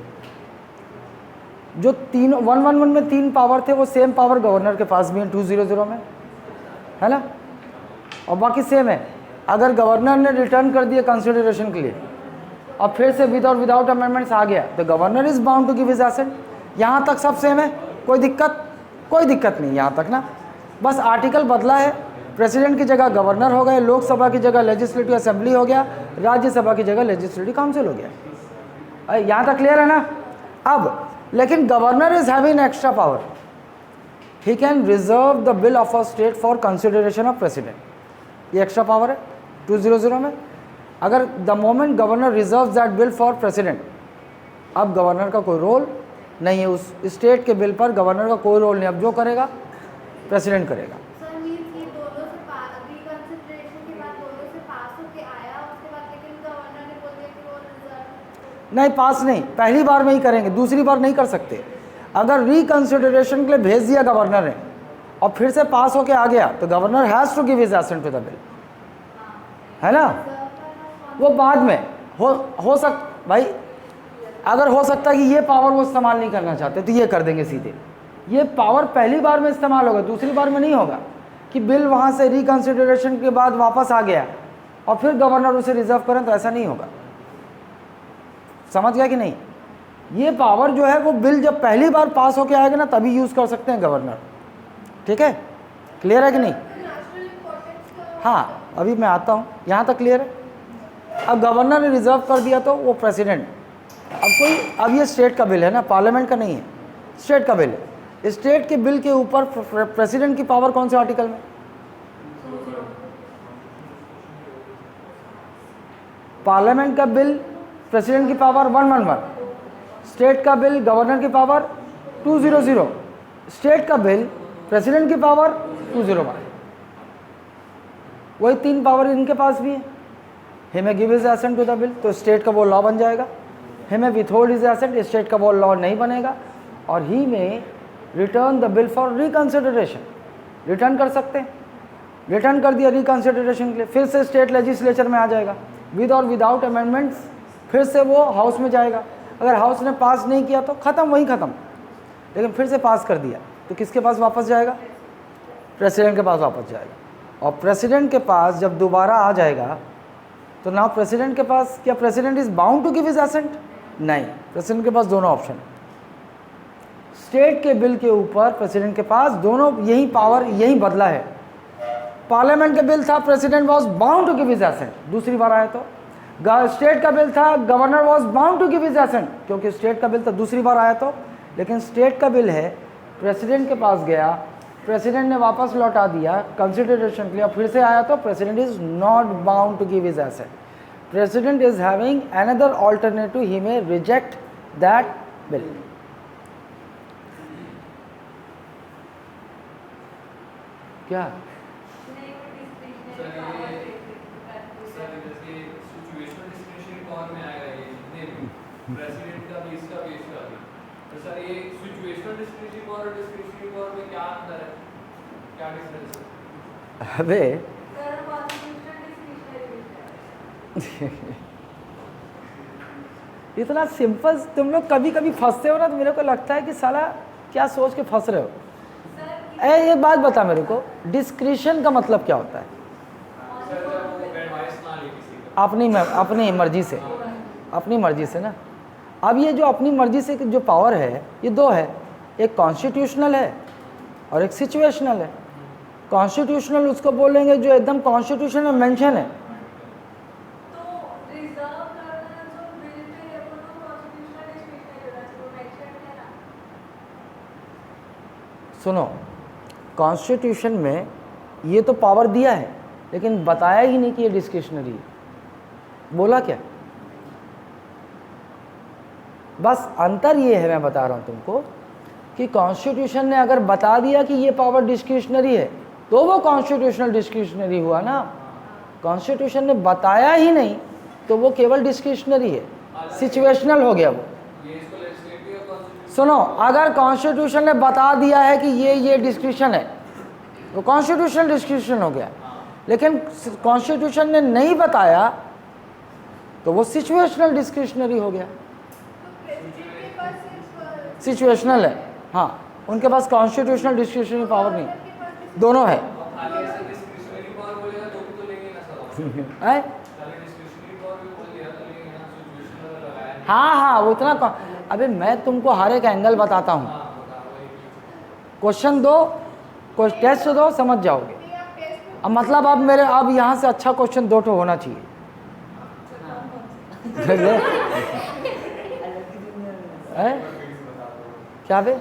Speaker 1: जो 111 में 3 पावर थे वो सेम पावर गवर्नर के पास भी है 200 में, है ना। और बाकी सेम है। अगर गवर्नर ने रिटर्न कर दिया कंसिडरेशन के लिए और फिर से विद और विदाउट अमेंडमेंट्स आ गया तो governor is bound to give his assent. यहाँ तक सब सेम है, कोई दिक्कत नहीं यहाँ तक ना। बस आर्टिकल बदला है, प्रेसिडेंट की जगह गवर्नर हो गए, लोकसभा की जगह लेजिस्लेटिव असेंबली हो गया, राज्यसभा की जगह लेजिस्लेटिव काउंसिल हो गया। यहाँ तक क्लियर है ना। अब लेकिन governor is having extra power, he can reserve the bill of a state for consideration of president. ये एक्स्ट्रा पावर है 200 में। अगर the moment governor reserve that bill for president, अब गवर्नर का कोई रोल नहीं है, उस स्टेट के बिल पर गवर्नर का कोई रोल नहीं, अब जो करेगा प्रेसिडेंट करेगा।
Speaker 3: सर मीन्स ये दोनों से रिकंसिडरेशन के बाद दोनों से पास होके आया, उसके बाद लेकिन गवर्नर ने बोल दिया कि वो रिजर्व
Speaker 1: नहीं, पास नहीं, पहली बार में ही करेंगे, दूसरी बार नहीं कर सकते। अगर रिकंसिडरेशन के लिए भेज दिया गवर्नर ने और फिर से पास होके आ गया तो governor has to give his assent to the bill, है ना। वो बाद में हो भाई, अगर हो सकता है कि ये पावर वो इस्तेमाल नहीं करना चाहते तो ये कर देंगे सीधे। ये पावर पहली बार में इस्तेमाल होगा, दूसरी बार में नहीं होगा कि बिल वहाँ से रिकंसिडरेशन के बाद वापस आ गया और फिर गवर्नर उसे रिजर्व करें, तो ऐसा नहीं होगा। समझ गया कि नहीं। ये पावर जो है वो बिल जब पहली बार पास होके आएगा ना तभी यूज़ कर सकते हैं गवर्नर। ठीक है, क्लियर है कि नहीं।
Speaker 3: नेशनल इंपॉर्टेंस का
Speaker 1: हाँ, अभी मैं आता हूँ, यहाँ तक क्लियर है। अब गवर्नर ने रिजर्व कर दिया तो वो प्रेसिडेंट, अब ये स्टेट का बिल है ना, पार्लियामेंट का नहीं है, स्टेट का बिल है। स्टेट के बिल के ऊपर प्रेसिडेंट की पावर कौन से आर्टिकल में? पार्लियामेंट का बिल प्रेसिडेंट की पावर 111, स्टेट का बिल गवर्नर की पावर 200, स्टेट का बिल प्रेसिडेंट की पावर 201। वही 3 पावर इनके पास भी है। He may give his assent to the bill, तो स्टेट का वो लॉ बन जाएगा। ही may withhold his accent, state का वो लॉ नहीं बनेगा। और he may return the bill for reconsideration, return कर सकते हैं। रिटर्न कर दिया रिकंसिडरेशन के लिए, फिर से स्टेट लेजिस्लेचर में आ जाएगा विद और विदाउट अमेंडमेंट्स, फिर से वो हाउस में जाएगा। अगर हाउस ने पास नहीं किया तो ख़त्म, वहीं ख़त्म। लेकिन फिर से पास कर दिया तो किसके पास वापस जाएगा? प्रेसिडेंट के पास वापस जाएगा। और प्रेसिडेंट के पास जब दोबारा आ जाएगा तो ना प्रेसिडेंट के पास, क्या president is bound to give his assent? नहीं, प्रेसिडेंट के पास दोनों ऑप्शन। स्टेट के बिल के ऊपर प्रेसिडेंट के पास दोनों, यही पावर, यही बदला है। पार्लियामेंट का बिल था, president was bound to give his assent, दूसरी बार आया तो। स्टेट का बिल था, governor was bound to give his assent, क्योंकि स्टेट का बिल था, दूसरी बार आया तो। लेकिन स्टेट का बिल है, प्रेसिडेंट के पास गया, प्रेसिडेंट ने वापस लौटा दिया कंसिडरेशन के लिए, फिर से आया तो president is not bound to give his assent. President is having another alternative, he may reject that bill. क्या
Speaker 2: प्रेसिडेंट का भी, इसका भी, इसका भी। तो सर ये सिचुएशनल डिस्क्रिशनरी पावर और डिस्क्रिशनरी पावर में क्या अंतर है, क्या डिफरेंस है?
Speaker 1: अबे
Speaker 3: सर कॉन्स्टिट्यूशनल डिस्क्रिशनरी
Speaker 1: इतना सिंपल, तुम लोग कभी कभी फंसते हो ना, तो मेरे को लगता है कि साला क्या सोच के फंस रहे हो।
Speaker 3: सर
Speaker 1: ये बात बता मेरे को, डिस्क्रिशन का मतलब क्या होता है?
Speaker 2: सर जब वो एडवाइस ना ले किसी का,
Speaker 1: अपनी मर्जी से, अपनी मर्जी से ना। अब ये जो अपनी मर्जी से जो पावर है ये दो है, एक कॉन्स्टिट्यूशनल है और एक सिचुएशनल है। कॉन्स्टिट्यूशनल उसको बोलेंगे जो एकदम कॉन्स्टिट्यूशन में मेंशन है।
Speaker 3: तो रिजर्व करना जो बिल पे है वो तो कॉन्स्टिट्यूशनल डिस्क्रिशनरी वो मेंशन है ना।
Speaker 1: सुनो, कॉन्स्टिट्यूशन में ये तो पावर दिया है लेकिन बताया ही नहीं कि ये डिस्क्रिशनरी है। बोला क्या? बस अंतर ये है, मैं बता रहा हूँ तुमको, कि कॉन्स्टिट्यूशन ने अगर बता दिया कि ये पावर डिस्क्रिशनरी है तो वो कॉन्स्टिट्यूशनल डिस्क्रिशनरी हुआ ना। कॉन्स्टिट्यूशन ने बताया ही नहीं तो वो केवल डिस्क्रिशनरी है, सिचुएशनल हो गया वो।
Speaker 2: ये इसको लेजिस्लेटिव या कॉन्स्टिट्यूशन?
Speaker 1: सुनो, अगर कॉन्स्टिट्यूशन ने बता दिया है कि ये डिस्क्रिशन है तो कॉन्स्टिट्यूशनल डिस्क्रिशन हो गया। लेकिन कॉन्स्टिट्यूशन ने नहीं बताया तो वो सिचुएशनल डिस्क्रिशनरी हो गया।
Speaker 3: प्रेसिडेंट के पास सिर्फ
Speaker 1: सिचुएशनल है, हाँ, उनके पास कॉन्स्टिट्यूशनल डिस्क्रिशनरी पावर नहीं, दोनों है।
Speaker 2: खाली ऐसा डिस्क्रिशनरी पावर बोलेगा तो भी तो लेंगे ना सर,
Speaker 1: है?
Speaker 2: खाली डिस्क्रिशनरी पावर भी बोल दिया तो लेंगे ना, सिचुएशनल लगाया नहीं।
Speaker 1: हाँ, वो इतना अबे मैं तुमको हर एक एंगल बताता हूँ।
Speaker 2: हाँ बता वही।
Speaker 1: क्वेश्चन दो, कोई टेस्ट दो, समझ जाओगे।
Speaker 3: नहीं आप टेस्ट
Speaker 1: अब मतलब अब यहाँ से अच्छा क्वेश्चन 2 होना चाहिए। है? क्या बे?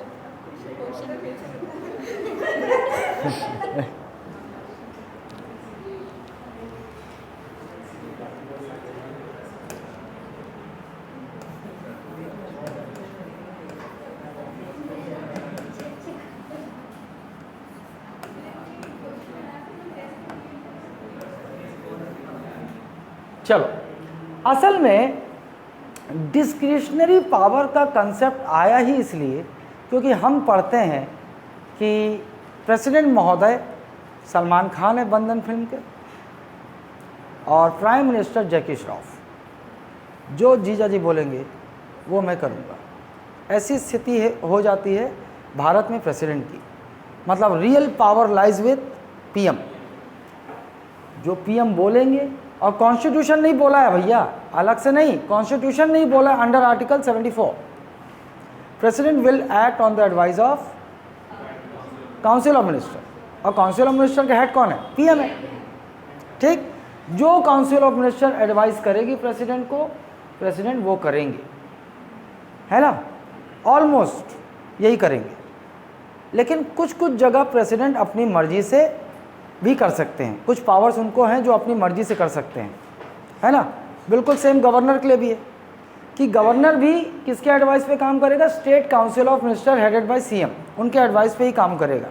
Speaker 1: चलो, असल में डिस्क्रिशनरी पावर का कंसेप्ट आया ही इसलिए क्योंकि हम पढ़ते हैं कि प्रेसिडेंट महोदय सलमान खान है बंधन फिल्म के, और प्राइम मिनिस्टर जैकी श्रॉफ, जो जीजा जी बोलेंगे वो मैं करूँगा। ऐसी स्थिति हो जाती है भारत में प्रेसिडेंट की, मतलब real power lies with PM. जो पीएम बोलेंगे, और कॉन्स्टिट्यूशन नहीं बोला है भैया, अलग से नहीं, कॉन्स्टिट्यूशन नहीं बोला है, under article 74 president will act on the advice of council of minister, और काउंसिल ऑफ मिनिस्टर का हेड कौन है? पीएम है। ठीक, जो काउंसिल ऑफ मिनिस्टर एडवाइस करेगी प्रेसिडेंट को, प्रेसिडेंट वो करेंगे, है ना, ऑलमोस्ट यही करेंगे। लेकिन कुछ कुछ जगह प्रेसिडेंट अपनी मर्जी से भी कर सकते हैं, कुछ पावर्स उनको हैं जो अपनी मर्जी से कर सकते हैं, है ना। बिल्कुल सेम गवर्नर के लिए भी है कि गवर्नर भी किसके एडवाइस पे काम करेगा? State council of minister headed by CM, उनके एडवाइस पे ही काम करेगा।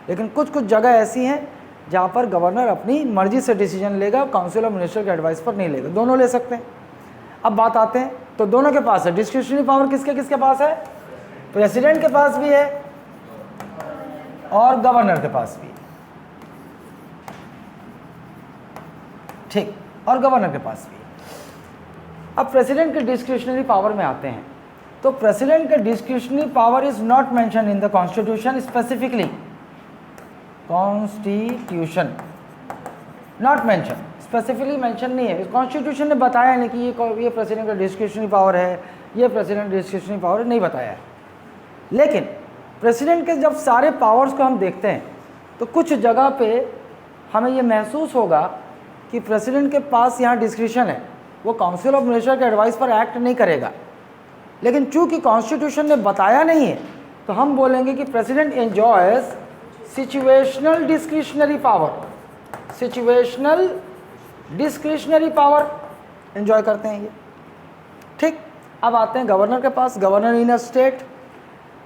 Speaker 1: लेकिन कुछ कुछ जगह ऐसी हैं जहाँ पर गवर्नर अपनी मर्जी से डिसीजन लेगा, काउंसिल ऑफ मिनिस्टर के एडवाइस पर नहीं लेगा। दोनों ले सकते हैं। अब बात आते हैं, तो दोनों के पास है डिस्क्रिशनरी पावर। किसके किसके पास है? प्रेसिडेंट के पास भी है और गवर्नर के पास भी है। ठीक, और गवर्नर के पास भी है। अब प्रेसिडेंट के डिस्क्रिशनरी पावर में आते हैं, तो प्रेसिडेंट के discretionary power is not mention in the constitution specifically. Constitution not mention, specifically mention नहीं है। कॉन्स्टिट्यूशन ने बताया नहीं कि ये प्रेसिडेंट का डिस्क्रिशनरी पावर है, ये प्रेसिडेंट डिस्क्रिशनरी पावर है, नहीं बताया है। लेकिन प्रेसिडेंट के जब सारे पावर्स को हम देखते हैं तो कुछ जगह पे हमें ये महसूस होगा कि प्रेसिडेंट के पास यहाँ डिस्क्रिशन है, वो काउंसिल ऑफ मिनिस्टर के एडवाइस पर एक्ट नहीं करेगा। लेकिन चूंकि कॉन्स्टिट्यूशन ने बताया नहीं है तो हम बोलेंगे कि president enjoys situational discretionary power. Situational discretionary power enjoy करते हैं ये। ठीक, अब आते हैं गवर्नर के पास। Governor in a state,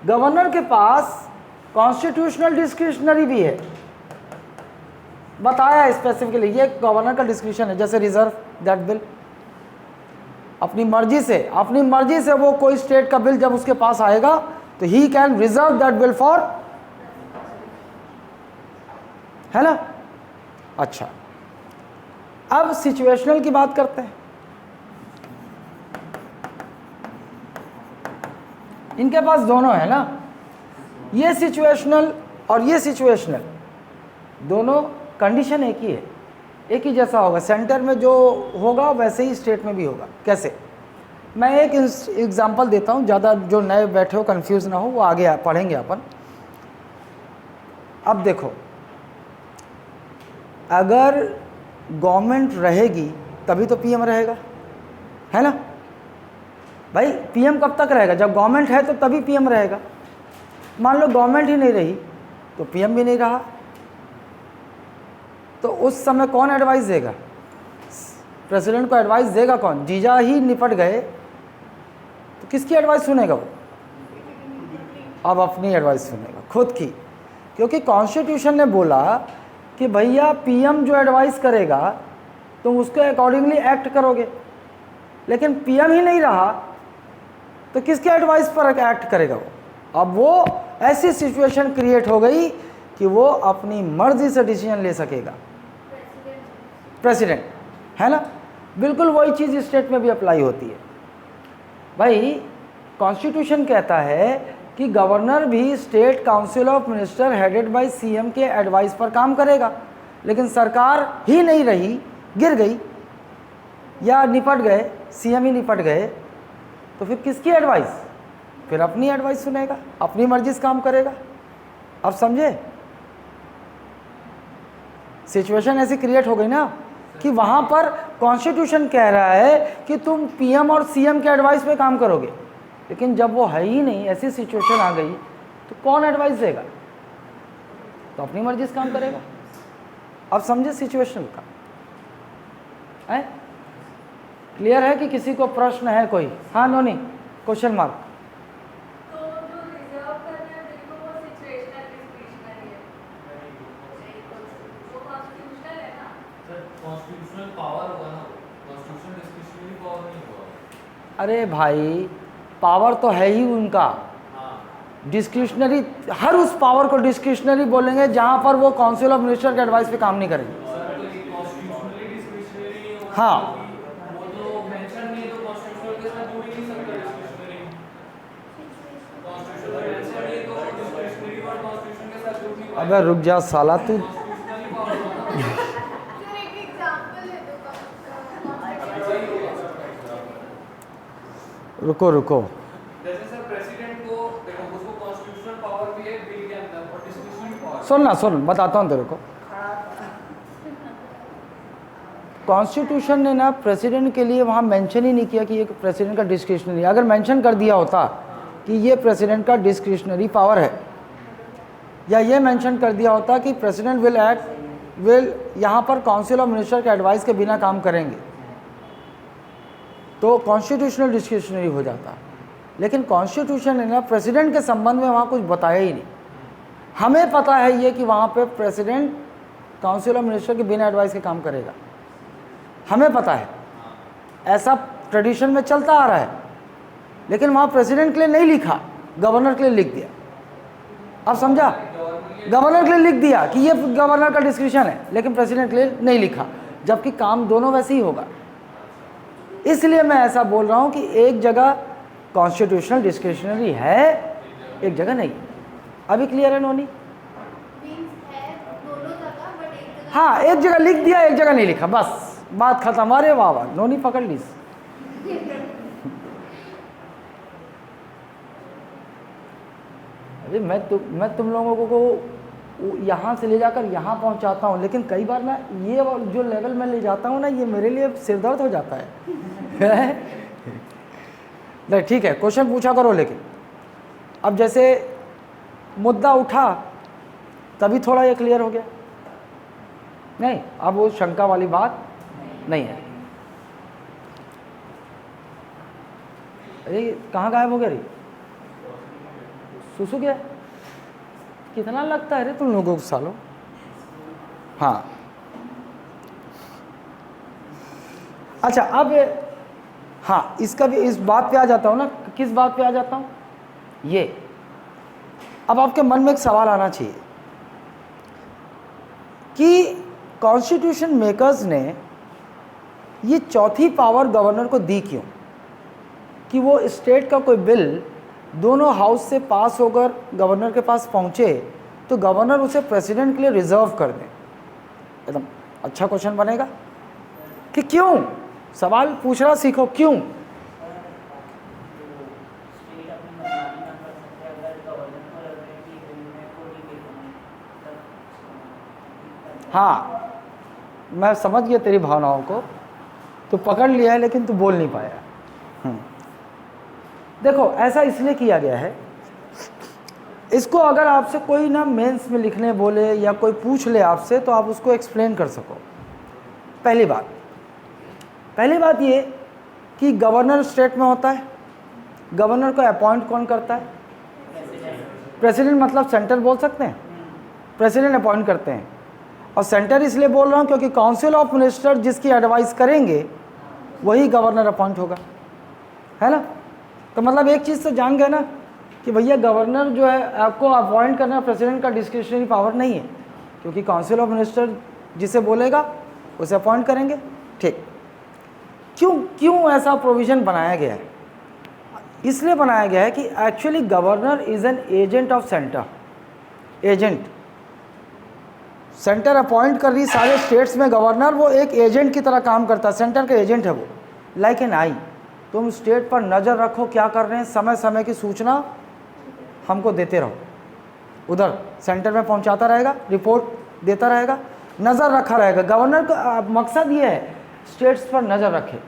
Speaker 1: governor के पास कॉन्स्टिट्यूशनल डिस्क्रिशनरी भी है, बताया है स्पेसिफिकली, ये गवर्नर का डिस्क्रिशन है। जैसे रिजर्व दैट बिल, अपनी मर्जी से वो कोई स्टेट का बिल जब उसके पास आएगा तो he can reserve that bill for, है ना। अच्छा, अब सिचुएशनल की बात करते हैं। इनके पास दोनों है ना, ये सिचुएशनल और ये सिचुएशनल, दोनों कंडीशन एक ही है, एक ही जैसा होगा। सेंटर में जो होगा वैसे ही स्टेट में भी होगा। कैसे? मैं एक एग्जांपल देता हूँ, ज़्यादा जो नए बैठे हो कंफ्यूज ना हो, वो आगे पढ़ेंगे अपन। अब देखो, अगर गवर्नमेंट रहेगी तभी तो पीएम रहेगा, है ना भाई। पीएम कब तक रहेगा? जब गवर्नमेंट है तो तभी पीएम रहेगा। मान लो गवर्नमेंट ही नहीं रही तो पीएम भी नहीं रहा, तो उस समय कौन एडवाइस देगा? प्रेसिडेंट को एडवाइस देगा कौन? जीजा ही निपट गए तो किसकी एडवाइस सुनेगा वो? अब अपनी एडवाइस सुनेगा, खुद की। क्योंकि कॉन्स्टिट्यूशन ने बोला कि भैया पीएम जो एडवाइस करेगा तुम उसके अकॉर्डिंगली एक्ट करोगे। लेकिन पीएम ही नहीं रहा तो किसके एडवाइस पर एक्ट करेगा वो? अब वो ऐसी सिचुएशन क्रिएट हो गई कि वो अपनी मर्जी से डिसीजन ले सकेगा, प्रेसिडेंट, है ना। बिल्कुल वही चीज़ स्टेट में भी अप्लाई होती है भाई। कॉन्स्टिट्यूशन कहता है कि गवर्नर भी state council of minister headed by CM के एडवाइस पर काम करेगा। लेकिन सरकार ही नहीं रही, गिर गई या निपट गए, सीएम ही निपट गए, तो फिर किसकी एडवाइस? फिर अपनी एडवाइस सुनेगा, अपनी मर्जी से काम करेगा। अब समझे? सिचुएशन ऐसी क्रिएट हो गई ना कि वहाँ पर कॉन्स्टिट्यूशन कह रहा है कि तुम पीएम और सीएम के एडवाइस पे काम करोगे, लेकिन जब वो है ही नहीं, ऐसी सिचुएशन आ गई तो कौन एडवाइस देगा? तो अपनी मर्जी से काम करेगा। अब समझे सिचुएशन का है? क्लियर है कि किसी को प्रश्न है कोई? हाँ नोनी, क्वेश्चन मार्क।
Speaker 3: तो जो रिजर्व करना है बिल को वो सिचुएशनल डिस्क्रिशनरी है, वो कॉन्स्टिट्यूशनल है ना।
Speaker 2: सर कॉन्स्टिट्यूशनल पावर होगा ना, कॉन्स्टिट्यूशन
Speaker 1: अरे भाई पावर तो है ही उनका,
Speaker 2: हाँ
Speaker 1: डिस्क्रिशनरी, हर उस पावर को डिस्क्रिशनरी बोलेंगे जहाँ पर वो काउंसिल ऑफ मिनिस्टर के एडवाइस पे काम नहीं करेंगे।
Speaker 2: सर तो ये कॉन्स्टिट्यूशनली डिस्क्रिशनरी नहीं होगा,
Speaker 1: हाँ।
Speaker 2: क्योंकि वो तो मेंशन नहीं है तो कॉन्स्टिट्यूशनल के साथ जुड़ ही नहीं सकता डिस्क्रिशनरी। कॉन्स्टिट्यूशनल मेंशन नहीं है तो डिस्क्रिशनरी और कॉन्स्टिट्यूशन के साथ जुड़ नहीं पाएगा।
Speaker 1: अबे रुक जा साला तू,
Speaker 2: कॉन्स्टिट्यूशनली पावर होगा ना।
Speaker 3: सर एक एग्जांपल दे दो
Speaker 1: रुको रुको,
Speaker 2: जैसे सर प्रेसिडेंट को देखो, उसको कॉन्स्टिट्यूशनल पावर भी है बिल के अंदर और डिस्क्रिशनरी पावर।
Speaker 1: सुन ना सुन, बताता हूँ तेरे को। कॉन्स्टिट्यूशन ने ना प्रेसिडेंट के लिए वहाँ मेंशन ही नहीं किया कि ये प्रेसिडेंट का डिस्क्रिशनरी। अगर मेंशन कर दिया होता कि ये प्रेसिडेंट का डिस्क्रिशनरी पावर है, या ये मेंशन कर दिया होता कि प्रेसिडेंट विल यहाँ पर काउंसिल ऑफ मिनिस्टर के एडवाइस के बिना काम करेंगे, तो कॉन्स्टिट्यूशनल डिस्क्रिशनरी हो जाता। लेकिन कॉन्स्टिट्यूशन ने ना प्रेसिडेंट के संबंध में वहाँ कुछ बताया ही नहीं। हमें पता है ये कि वहाँ पे प्रेसिडेंट काउंसिल ऑफ मिनिस्टर के बिना एडवाइस के काम करेगा, हमें पता है, ऐसा ट्रेडिशन में चलता आ रहा है। लेकिन वहाँ प्रेसिडेंट के लिए नहीं लिखा, गवर्नर के लिए लिख दिया। अब समझा, गवर्नर के लिए लिख दिया कि ये गवर्नर का डिस्क्रिशन है, लेकिन प्रेसिडेंट के लिए नहीं लिखा, जबकि काम दोनों वैसे ही होगा। इसलिए मैं ऐसा बोल रहा हूँ कि एक जगह कॉन्स्टिट्यूशनल डिस्क्रिशनरी है, एक जगह नहीं। अभी क्लियर है नोनी?
Speaker 3: मींस है दोनों जगह बट एक जगह।
Speaker 1: हाँ, एक जगह लिख दिया, एक जगह नहीं लिखा, बस बात खत्म। अरे वाह वाह, नोनी पकड़ ली। अरे मैं तुम लोगों को यहाँ से ले जाकर यहाँ पहुँचाता हूँ, लेकिन कई बार ना ये जो लेवल मैं ले जाता हूँ ना, ये मेरे लिए सिरदर्द हो जाता है। नहीं ठीक है, क्वेश्चन पूछा करो। लेकिन अब जैसे मुद्दा उठा तभी थोड़ा ये क्लियर हो गया। नहीं, अब वो शंका वाली बात नहीं है। अरे कहाँ गायब हो गया रे? सुसु गया? कितना लगता है रे तुम लोगों को सालों। हाँ अच्छा, अब हाँ, इसका भी इस बात पे आ जाता हूँ ना। किस बात पे आ जाता हूँ? ये अब आपके मन में एक सवाल आना चाहिए कि कॉन्स्टिट्यूशन मेकर्स ने ये चौथी पावर गवर्नर को दी क्यों, कि वो स्टेट का कोई बिल दोनों हाउस से पास होकर गवर्नर के पास पहुंचे तो गवर्नर उसे प्रेसिडेंट के लिए रिजर्व कर दें। एकदम अच्छा क्वेश्चन बनेगा कि क्यों। सवाल पूछना सीखो, क्यों। हाँ, मैं समझ गया तेरी भावनाओं को, तो पकड़ लिया है लेकिन तू बोल नहीं पाया। देखो, ऐसा इसलिए किया गया है, इसको अगर आपसे कोई ना मेंस में लिखने बोले या कोई पूछ ले आपसे, तो आप उसको एक्सप्लेन कर सको। पहली बात ये कि गवर्नर स्टेट में होता है, गवर्नर को अपॉइंट कौन करता है? प्रेसिडेंट, मतलब सेंटर बोल सकते हैं, प्रेसिडेंट अपॉइंट करते हैं। और सेंटर इसलिए बोल रहा हूँ क्योंकि काउंसिल ऑफ मिनिस्टर जिसकी एडवाइस करेंगे वही गवर्नर अपॉइंट होगा, है ना। तो मतलब एक चीज़ तो जान गए ना कि भैया गवर्नर जो है आपको अपॉइंट करना प्रेसिडेंट का डिस्क्रिशनरी पावर नहीं है, क्योंकि काउंसिल ऑफ मिनिस्टर जिसे बोलेगा उसे अपॉइंट करेंगे। ठीक, क्यों ऐसा प्रोविज़न बनाया गया है? इसलिए बनाया गया है कि actually governor is an agent of centre. Agent, centre appoint कर रही सारे स्टेट्स में गवर्नर, वो एक एजेंट की तरह काम करता है, सेंटर का एजेंट है वो। लाइक एन आई, तुम स्टेट पर नज़र रखो क्या कर रहे हैं, समय समय की सूचना हमको देते रहो, उधर सेंटर में पहुंचाता रहेगा, रिपोर्ट देता रहेगा, नज़र रखा रहेगा। गवर्नर का मकसद ये है स्टेट्स पर नज़र रखे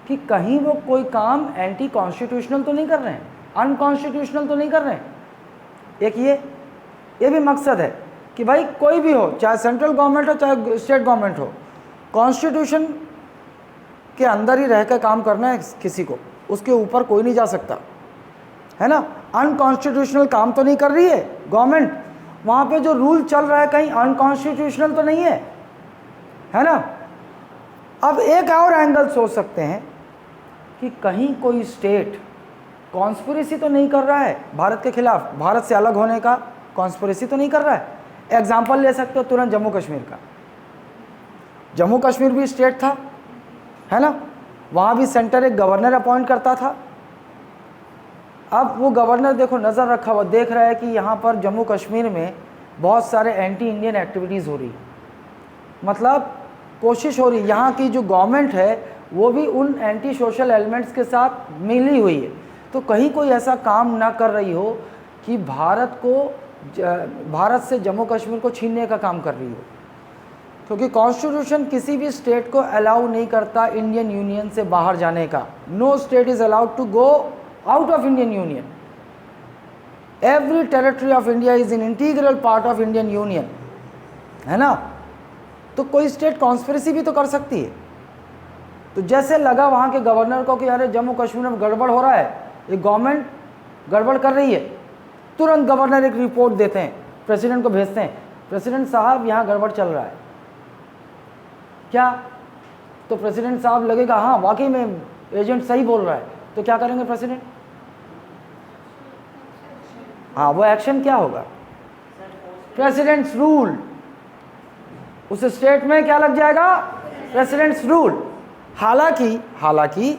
Speaker 1: कि कहीं वो कोई काम एंटी कॉन्स्टिट्यूशनल तो नहीं कर रहे हैं, अनकॉन्स्टिट्यूशनल तो नहीं कर रहे हैं। एक ये भी मकसद है कि भाई कोई भी हो, चाहे सेंट्रल गवर्नमेंट हो चाहे स्टेट गवर्नमेंट हो, कॉन्स्टिट्यूशन के अंदर ही रहकर काम करना है किसी को, उसके ऊपर कोई नहीं जा सकता, है ना। अनकॉन्स्टिट्यूशनल काम तो नहीं कर रही है गवर्नमेंट, वहाँ पे जो रूल चल रहा है कहीं अनकॉन्स्टिट्यूशनल तो नहीं है ना। अब एक और एंगल सोच सकते हैं कि कहीं कोई स्टेट कॉन्स्पिरेसी तो नहीं कर रहा है भारत के खिलाफ, भारत से अलग होने का कॉन्स्पिरेसी तो नहीं कर रहा है। एग्जाम्पल ले सकते हो तुरंत जम्मू कश्मीर का। जम्मू कश्मीर भी स्टेट था, है ना, वहाँ भी सेंटर एक गवर्नर अपॉइंट करता था। अब वो गवर्नर देखो नज़र रखा हुआ, देख रहा है कि यहाँ पर जम्मू कश्मीर में बहुत सारे एंटी इंडियन एक्टिविटीज़ हो रही, मतलब कोशिश हो रही, यहाँ की जो गवर्नमेंट है वो भी उन एंटी सोशल एलिमेंट्स के साथ मिली हुई है, तो कहीं कोई ऐसा काम ना कर रही हो कि भारत से जम्मू कश्मीर को छीनने का काम कर रही हो, क्योंकि कॉन्स्टिट्यूशन किसी भी स्टेट को अलाउ नहीं करता इंडियन यूनियन से बाहर जाने का। No state is allowed to go out of Indian union. Every territory of India is in integral part of Indian union, है ना। तो कोई स्टेट कॉन्स्पिरेसी भी तो कर सकती है। तो जैसे लगा वहाँ के गवर्नर को कि अरे जम्मू कश्मीर में गड़बड़ हो रहा है, ये गवर्नमेंट गड़बड़ कर रही है, तुरंत गवर्नर एक रिपोर्ट देते हैं, प्रेसिडेंट को भेजते हैं, प्रेसिडेंट साहब यहाँ गड़बड़ चल रहा है क्या। तो प्रेसिडेंट साहब लगेगा हाँ वाकई में एजेंट सही बोल रहा है, तो क्या करेंगे प्रेसिडेंट, हाँ वो एक्शन क्या होगा, प्रेसिडेंट्स रूल। उस स्टेट में क्या लग जाएगा, प्रेसिडेंट्स रूल। हालांकि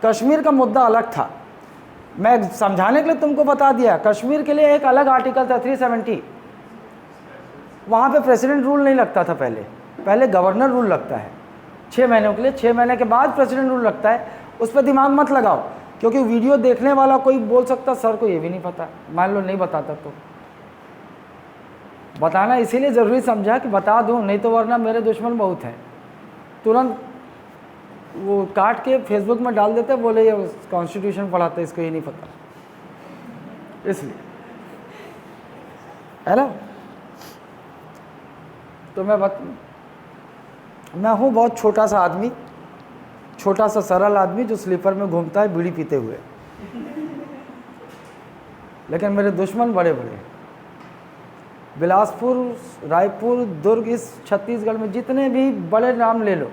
Speaker 1: कश्मीर का मुद्दा अलग था, मैं समझाने के लिए तुमको बता दिया। कश्मीर के लिए एक अलग आर्टिकल था 370, वहाँ पे प्रेसिडेंट रूल नहीं लगता था, पहले गवर्नर रूल लगता है 6 महीनों के लिए, 6 महीने के बाद प्रेसिडेंट रूल लगता है। उस पर दिमाग मत लगाओ, क्योंकि वीडियो देखने वाला कोई बोल सकता सर को ये भी नहीं पता, मान लो नहीं बताता तो बताना इसीलिए ज़रूरी समझा कि बता दूं, नहीं तो वरना मेरे दुश्मन बहुत हैं, तुरंत वो काट के फेसबुक में डाल देते, बोले ये कॉन्स्टिट्यूशन पढ़ाते इसको ये नहीं पता, इसलिए, है ना। तो मैं हूँ बहुत छोटा सा आदमी, छोटा सा सरल आदमी जो स्लीपर में घूमता है बीड़ी पीते हुए, लेकिन मेरे दुश्मन बड़े बड़े। बिलासपुर, रायपुर, दुर्ग, इस छत्तीसगढ़ में जितने भी बड़े नाम ले लो,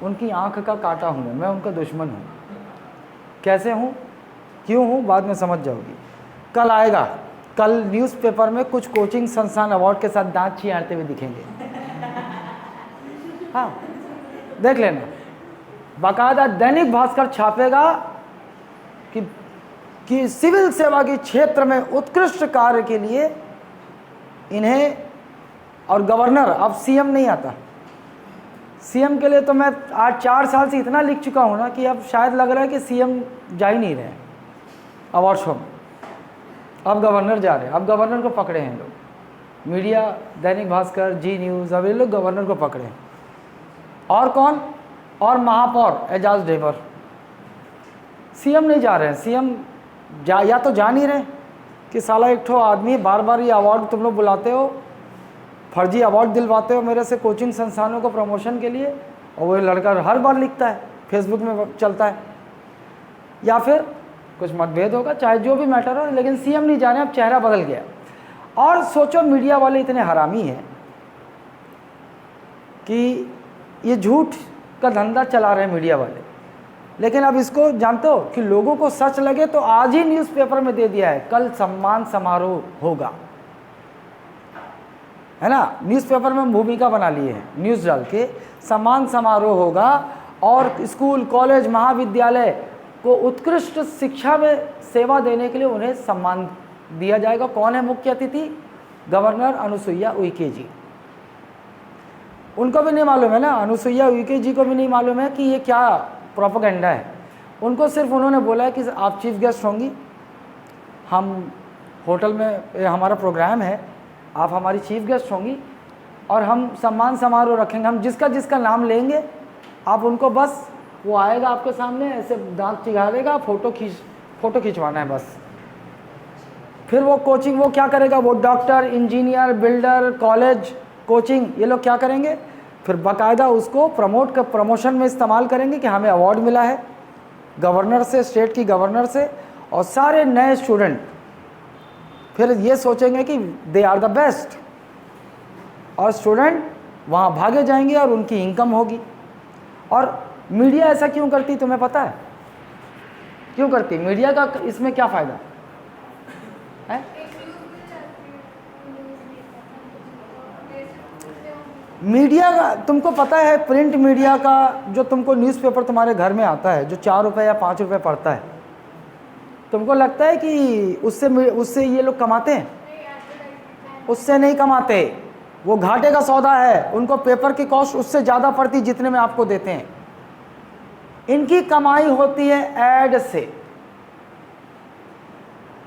Speaker 1: उनकी आंख का काटा हूँ मैं उनका दुश्मन हूँ। कैसे हूँ, क्यों हूँ, बाद में समझ जाओगी। कल आएगा, कल न्यूज़पेपर में कुछ कोचिंग संस्थान अवार्ड के साथ दांत छियाड़ते हुए दिखेंगे, हाँ देख लेना। बाकायदा दैनिक भास्कर छापेगा कि सिविल सेवा के क्षेत्र में उत्कृष्ट कार्य के लिए इन्हें, और गवर्नर, अब सीएम नहीं आता। सीएम के लिए तो मैं आज 4 साल से इतना लिख चुका हूँ ना कि अब शायद लग रहा है कि सीएम जा ही नहीं रहे अवार्ड शो में, अब गवर्नर जा रहे हैं। अब गवर्नर को पकड़े हैं लोग, मीडिया, दैनिक भास्कर, जी न्यूज़, अब ये लोग गवर्नर को पकड़े हैं। और कौन, और महापौर एजाज ढेबर। सीएम नहीं जा रहे हैं, सीएम या तो जा नहीं रहे कि साला एक ठो आदमी बार बार ये अवार्ड तुम लोग बुलाते हो, फर्जी अवार्ड दिलवाते हो मेरे से कोचिंग संस्थानों को प्रमोशन के लिए, और वो लड़का हर बार लिखता है, फेसबुक में चलता है, या फिर कुछ मतभेद होगा, चाहे जो भी मैटर हो, लेकिन सीएम नहीं जाने, अब चेहरा बदल गया। और सोचो मीडिया वाले इतने हरामी हैं कि ये झूठ का धंधा चला रहे हैं मीडिया वाले, लेकिन अब इसको जानते हो कि लोगों को सच लगे तो आज ही न्यूज़पेपर में दे दिया है, कल सम्मान समारोह होगा, है ना। न्यूज़पेपर में भूमिका बना लिए हैं, न्यूज़ डाल के सम्मान समारोह होगा, और स्कूल, कॉलेज, महाविद्यालय को उत्कृष्ट शिक्षा में सेवा देने के लिए उन्हें सम्मान दिया जाएगा। कौन है मुख्य अतिथि, गवर्नर अनुसुईया उइके जी। उनको भी नहीं मालूम है ना, अनुसुईया उइके जी को भी नहीं मालूम है कि ये क्या प्रोपेगेंडा है। उनको सिर्फ उन्होंने बोला है कि आप चीफ गेस्ट होंगी, हम होटल में हमारा प्रोग्राम है, आप हमारी चीफ गेस्ट होंगी, और हम सम्मान समारोह रखेंगे, हम जिसका जिसका नाम लेंगे आप उनको, बस वो आएगा आपके सामने, ऐसे दांत चिघाड़ेगा, फ़ोटो खिंचवाना है बस। फिर वो कोचिंग, वो क्या करेगा, वो doctor, engineer, builder, college, coaching, ये लोग क्या करेंगे, फिर बाकायदा उसको प्रमोशन में इस्तेमाल करेंगे कि हमें अवार्ड मिला है गवर्नर से, स्टेट की गवर्नर से, और सारे नए स्टूडेंट फिर ये सोचेंगे कि दे आर द बेस्ट, और स्टूडेंट वहाँ भागे जाएंगे और उनकी इनकम होगी। और मीडिया ऐसा क्यों करती तुम्हें पता है, क्यों करती है? मीडिया का इसमें क्या फ़ायदा है? मीडिया का तुमको पता है, प्रिंट मीडिया का जो तुमको न्यूज़पेपर तुम्हारे घर में आता है जो 4 रुपये या 5 रुपये पड़ता है, तुमको लगता है कि उससे ये लोग कमाते हैं? उससे नहीं कमाते, वो घाटे का सौदा है। उनको पेपर की कॉस्ट उससे ज़्यादा पड़ती जितने में आपको देते हैं। इनकी कमाई होती है ऐड से।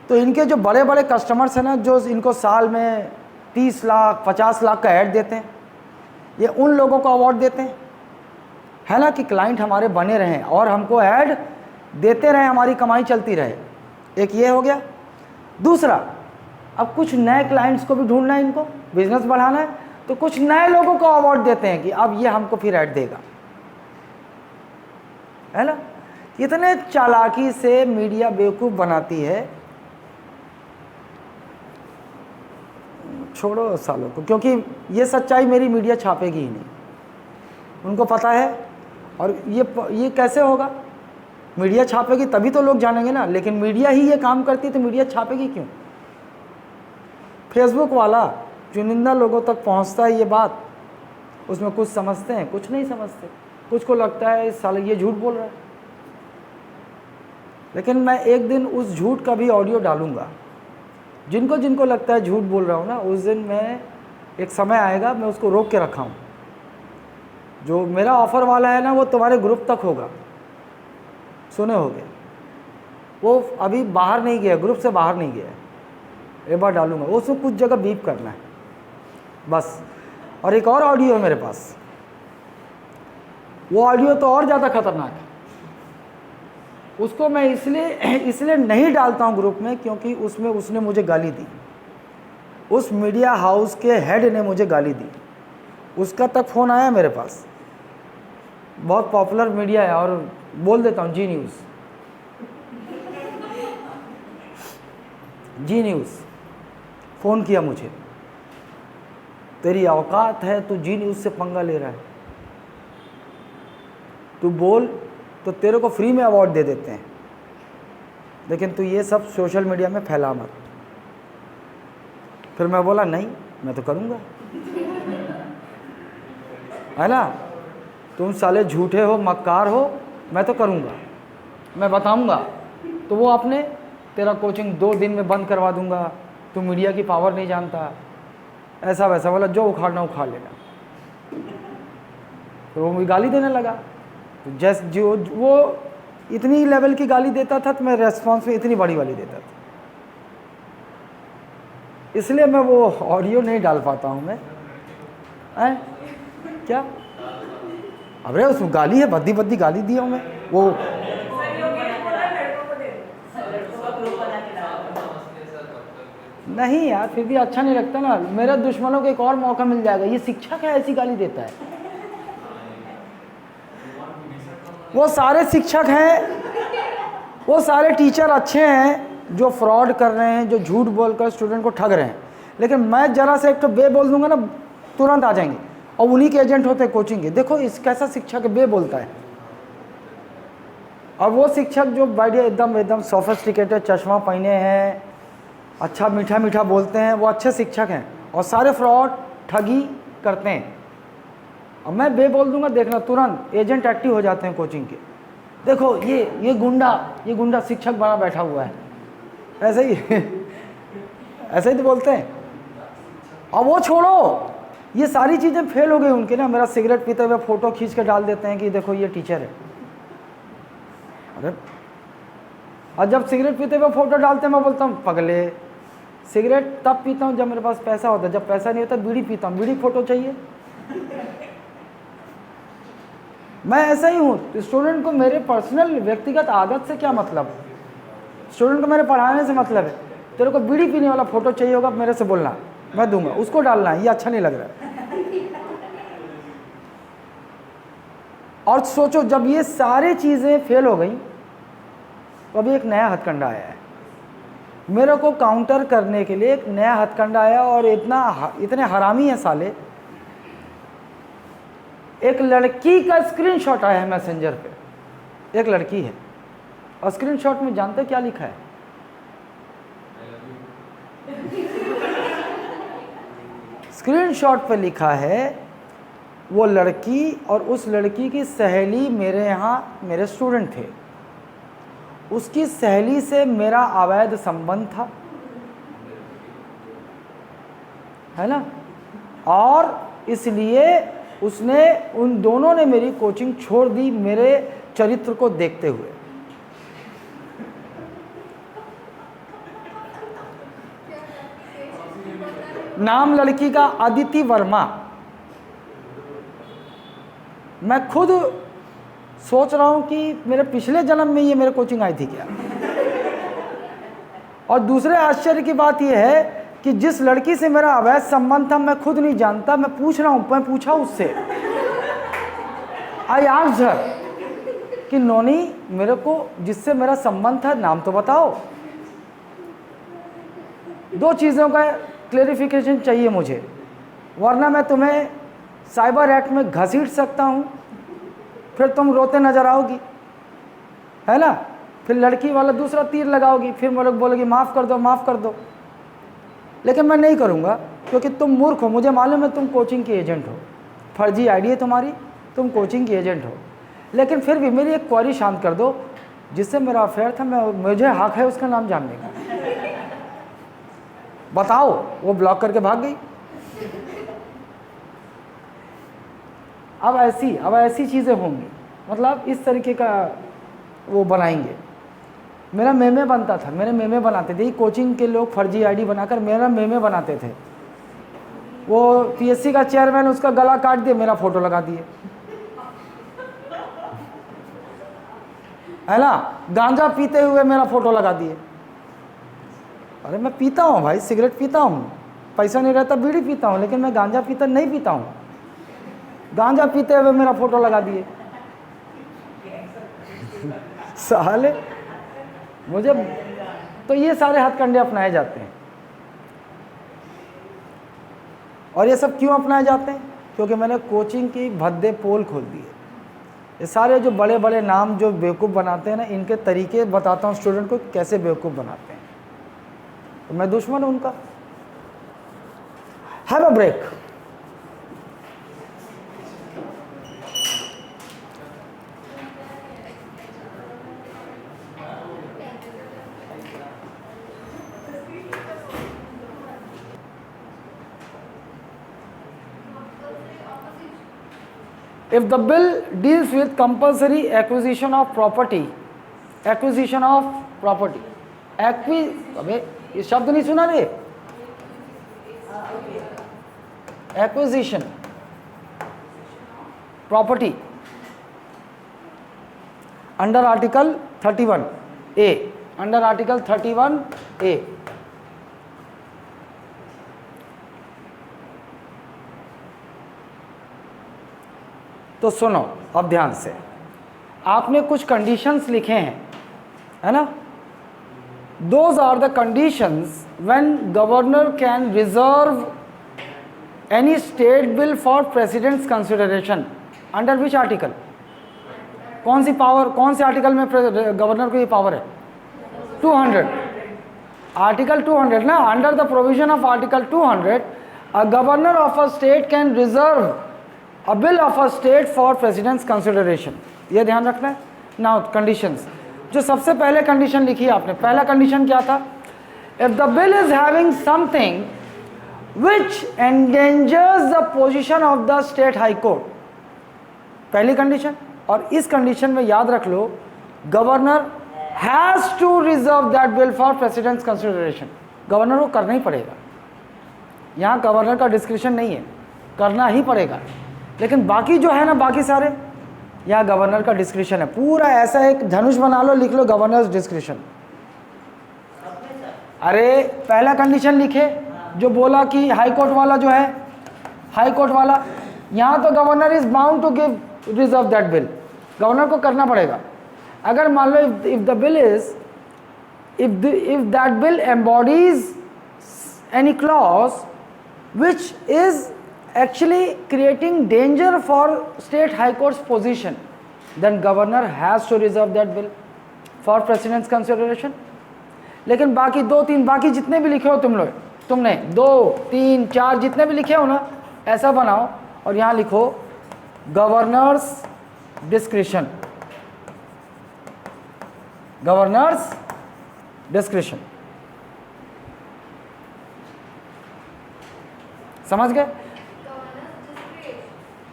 Speaker 1: तो इनके जो बड़े बड़े कस्टमर्स हैं ना, जो इनको साल में 30 लाख 50 लाख का ऐड देते हैं, ये उन लोगों को अवार्ड देते हैं, है ना, कि क्लाइंट हमारे बने रहें और हमको ऐड देते रहें, हमारी कमाई चलती रहे। एक ये हो गया। दूसरा, अब कुछ नए क्लाइंट्स को भी ढूंढना है, इनको बिजनेस बढ़ाना है, तो कुछ नए लोगों को अवार्ड देते हैं कि अब ये हमको फिर ऐड देगा, है ना। इतने चालाकी से मीडिया बेवकूफ़ बनाती है। छोड़ो सालों को, क्योंकि ये सच्चाई मेरी मीडिया छापेगी ही नहीं, उनको पता है। और ये कैसे होगा? मीडिया छापेगी तभी तो लोग जानेंगे ना, लेकिन मीडिया ही ये काम करती है तो मीडिया छापेगी क्यों? फेसबुक वाला चुनिंदा लोगों तक पहुंचता है ये बात, उसमें कुछ समझते हैं, कुछ नहीं समझते, कुछ को लगता है साले ये झूठ बोल रहा है। लेकिन मैं एक दिन उस झूठ का भी ऑडियो डालूंगा। जिनको जिनको लगता है झूठ बोल रहा हूँ ना, उस दिन मैं, एक समय आएगा मैं उसको रोक के रखा हूँ। जो मेरा ऑफ़र वाला है ना, वो तुम्हारे ग्रुप तक होगा, सुने होगे। वो अभी बाहर नहीं गया, ग्रुप से बाहर नहीं गया, एक बार डालूंगा। वो उसको कुछ जगह बीप करना है बस। और एक और ऑडियो है मेरे पास, वो ऑडियो तो और ज़्यादा खतरनाक है। उसको मैं इसलिए नहीं डालता हूँ ग्रुप में, क्योंकि उसमें उसने मुझे गाली दी। उस मीडिया हाउस के हेड ने मुझे गाली दी, उसका तक फ़ोन आया मेरे पास। बहुत पॉपुलर मीडिया है, और बोल देता हूँ, जी न्यूज़ फ़ोन किया मुझे, तेरी औकात है, तू जी न्यूज़ से पंगा ले रहा है, तू बोल तो तेरे को फ्री में अवार्ड दे देते हैं, लेकिन तू ये सब सोशल मीडिया में फैला मत। फिर मैं बोला नहीं, मैं तो करूँगा, है ना। तुम साले झूठे हो, मक्कार हो, मैं तो करूँगा, मैं बताऊँगा। तो वो अपने तेरा कोचिंग 2 दिन में बंद करवा दूँगा, तू मीडिया की पावर नहीं जानता, ऐसा वैसा। बोला जो उखाड़ना उखाड़ लेना। तो वो मुझे गाली देने लगा। तो जैसे जो वो इतनी लेवल की गाली देता था, तो मैं रेस्पॉन्स में इतनी बड़ी वाली देता था। इसलिए मैं वो ऑडियो नहीं डाल पाता हूँ मैं। क्या अरे उसमें गाली है, भद्दी भद्दी गाली दिया हूँ मैं। वो नहीं यार, फिर भी अच्छा नहीं लगता ना। मेरे दुश्मनों को एक और मौका मिल जाएगा। ये शिक्षक है, ऐसी गाली देता है। वो सारे शिक्षक हैं, वो सारे टीचर अच्छे हैं जो फ्रॉड कर रहे हैं, जो झूठ बोलकर स्टूडेंट को ठग रहे हैं। लेकिन मैं जरा से एक तो बे बोल दूंगा ना, तुरंत आ जाएंगे, और उन्हीं के एजेंट होते हैं कोचिंग के। देखो इस कैसा शिक्षक बे बोलता है। और वो शिक्षक जो बढ़िया एकदम सोफिस्टिकेटेड, चश्मा पहने हैं, अच्छा मीठा मीठा बोलते हैं, वो अच्छे शिक्षक हैं, और सारे फ्रॉड ठगी करते हैं। अब मैं बे बोल दूंगा, देखना तुरंत एजेंट एक्टिव हो जाते हैं कोचिंग के। देखो ये गुंडा शिक्षक बना बैठा हुआ है, ऐसे ही ऐसे ही तो बोलते हैं। और वो छोड़ो, ये सारी चीज़ें फेल हो गई उनके ना। मेरा सिगरेट पीते हुए फ़ोटो खींच के डाल देते हैं कि देखो ये टीचर है। अरे और जब सिगरेट पीते हुए फ़ोटो डालते हैं, मैं बोलता हूँ पगले, सिगरेट तब पीता हूँ जब मेरे पास पैसा होता है, जब पैसा नहीं होता बीड़ी पीता हूँ। बीड़ी फ़ोटो चाहिए? मैं ऐसा ही हूँ। स्टूडेंट को मेरे पर्सनल व्यक्तिगत आदत से क्या मतलब? स्टूडेंट को मेरे पढ़ाने से मतलब है। तेरे को बीड़ी पीने वाला फ़ोटो चाहिए होगा, मेरे से बोलना, मैं दूंगा। उसको डालना है, ये अच्छा नहीं लग रहा है। और सोचो, जब ये सारी चीज़ें फेल हो गई, तो अभी एक नया हथकंडा आया है। मेरे को काउंटर करने के लिए एक नया हथकंडा आया, और इतने हरामी हैं साले। एक लड़की का स्क्रीनशॉट आया है मैसेंजर पे। एक लड़की है, और स्क्रीनशॉट में जानते क्या लिखा है? स्क्रीनशॉट पे लिखा है वो लड़की और उस लड़की की सहेली मेरे यहाँ मेरे स्टूडेंट थे, उसकी सहेली से मेरा अवैध संबंध था, है ना, और इसलिए उसने उन दोनों ने मेरी कोचिंग छोड़ दी मेरे चरित्र को देखते हुए। नाम लड़की का अदिति वर्मा। मैं खुद सोच रहा हूं कि मेरे पिछले जन्म में ये मेरे कोचिंग आई थी क्या। और दूसरे आश्चर्य की बात यह है कि जिस लड़की से मेरा अवैध संबंध था मैं खुद नहीं जानता, मैं पूछ रहा हूं, मैं पूछा उससे, आई आस्क्ड हर कि नोनी मेरे को जिससे मेरा संबंध था नाम तो बताओ। दो चीज़ों का क्लेरिफिकेशन चाहिए मुझे, वरना मैं तुम्हें साइबर एक्ट में घसीट सकता हूँ, फिर तुम रोते नजर आओगी, है ना, फिर लड़की वाला दूसरा तीर लगाओगी, फिर मैं लोग बोलोगी माफ़ कर दो माफ़ कर दो। लेकिन मैं नहीं करूँगा क्योंकि तुम मूर्ख हो, मुझे मालूम है तुम कोचिंग की एजेंट हो, फर्जी आईडी है तुम्हारी, तुम कोचिंग की एजेंट हो। लेकिन फिर भी मेरी एक क्वेरी शांत कर दो, जिससे मेरा अफेयर था, मुझे हक है उसका नाम जानने का, बताओ। वो ब्लॉक करके भाग गई। अब ऐसी चीज़ें होंगी, मतलब इस तरीके का वो बनाएंगे। मेरा मेमे बनता था, मेरे मेमे बनाते थे, कोचिंग के लोग फर्जी आईडी बनाकर मेरा मेमे बनाते थे। वो पीएससी का चेयरमैन, उसका गला काट दिए, मेरा फोटो लगा दिए, है ना, गांजा पीते हुए मेरा फोटो लगा दिए। अरे मैं पीता हूँ भाई, सिगरेट पीता हूँ, पैसा नहीं रहता बीड़ी पीता हूँ, लेकिन मैं गांजा पीता नहीं पीता हूँ। गांजा पीते हुए मेरा फोटो लगा दिए साले। मुझे तो ये सारे हथकंडे अपनाए जाते हैं। और ये सब क्यों अपनाए जाते हैं? क्योंकि मैंने कोचिंग की भद्दे पोल खोल दिए। ये सारे जो बड़े बड़े नाम जो बेवकूफ़ बनाते हैं ना, इनके तरीके बताता हूँ स्टूडेंट को कैसे बेवकूफ़ बनाते हैं। तो मैं दुश्मन हूँ उनका। Have a break. If the bill deals with compulsory acquisition of property, अबे ये शब्द नहीं सुना रे, acquisition property under article 31A, under article 31A। तो सुनो अब ध्यान से, आपने कुछ कंडीशंस लिखे हैं, है ना। Those are the conditions when governor can reserve any state bill for president's consideration. Under which article? कौन सी पावर, कौन से आर्टिकल में गवर्नर को ये पावर है? 200, आर्टिकल 200 ना। Under the provision of article 200 a governor of a state can reserve a bill of a state for president's consideration। ये ध्यान रखना है। नाउ कंडीशंस, जो सबसे पहले कंडीशन लिखी है आपने, पहला कंडीशन क्या था? if the bill is having something which endangers the position of the state high court, पहली कंडीशन। और इस कंडीशन में याद रख लो, governor has to reserve that bill for president's consideration. Governor को करना ही पड़ेगा, यहाँ गवर्नर का डिस्क्रिप्शन नहीं है, करना ही पड़ेगा। लेकिन बाकी जो है ना, बाकी सारे यहाँ गवर्नर का डिस्क्रिप्शन है। पूरा ऐसा एक धनुष बना लो, लिख लो गवर्नर्स डिस्क्रिप्शन। अरे पहला कंडीशन लिखे जो बोला कि हाई कोर्ट वाला जो है, हाई कोर्ट वाला, यहाँ तो governor is bound to give reserve that bill, governor को करना पड़ेगा। अगर मान लो if the bill is if that bill embodies any clause which is actually creating danger for state high court's position, then governor has to reserve that bill। For president's consideration. लेकिन बाकी 2-3 बाकी जितने भी लिखे हो तुमने 2, 3, 4 जितने भी लिखे हो ना, ऐसा बनाओ और यहाँ लिखो गवर्नर्स डिस्क्रिशन, गवर्नर्स डिस्क्रिशन। समझ गए?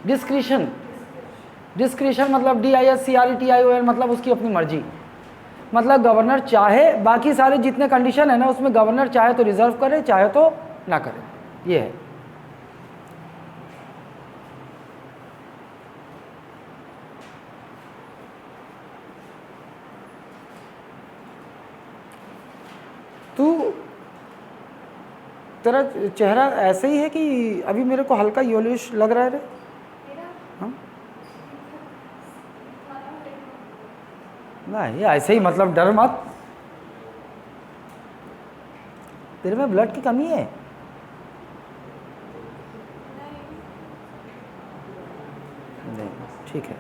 Speaker 1: डिस्क्रिशन, डिस्क्रिशन मतलब DISCRETION, मतलब उसकी अपनी मर्जी। मतलब गवर्नर चाहे, बाकी सारे जितने कंडीशन है ना उसमें गवर्नर चाहे तो रिजर्व करे, चाहे तो ना करे, ये है। तू तेरा चेहरा ऐसे ही है कि अभी मेरे को हल्का येलोइश लग रहा है रे? हाँ? नहीं ऐसे ही, मतलब डर मत, तेरे में ब्लड की कमी है। नहीं ठीक है,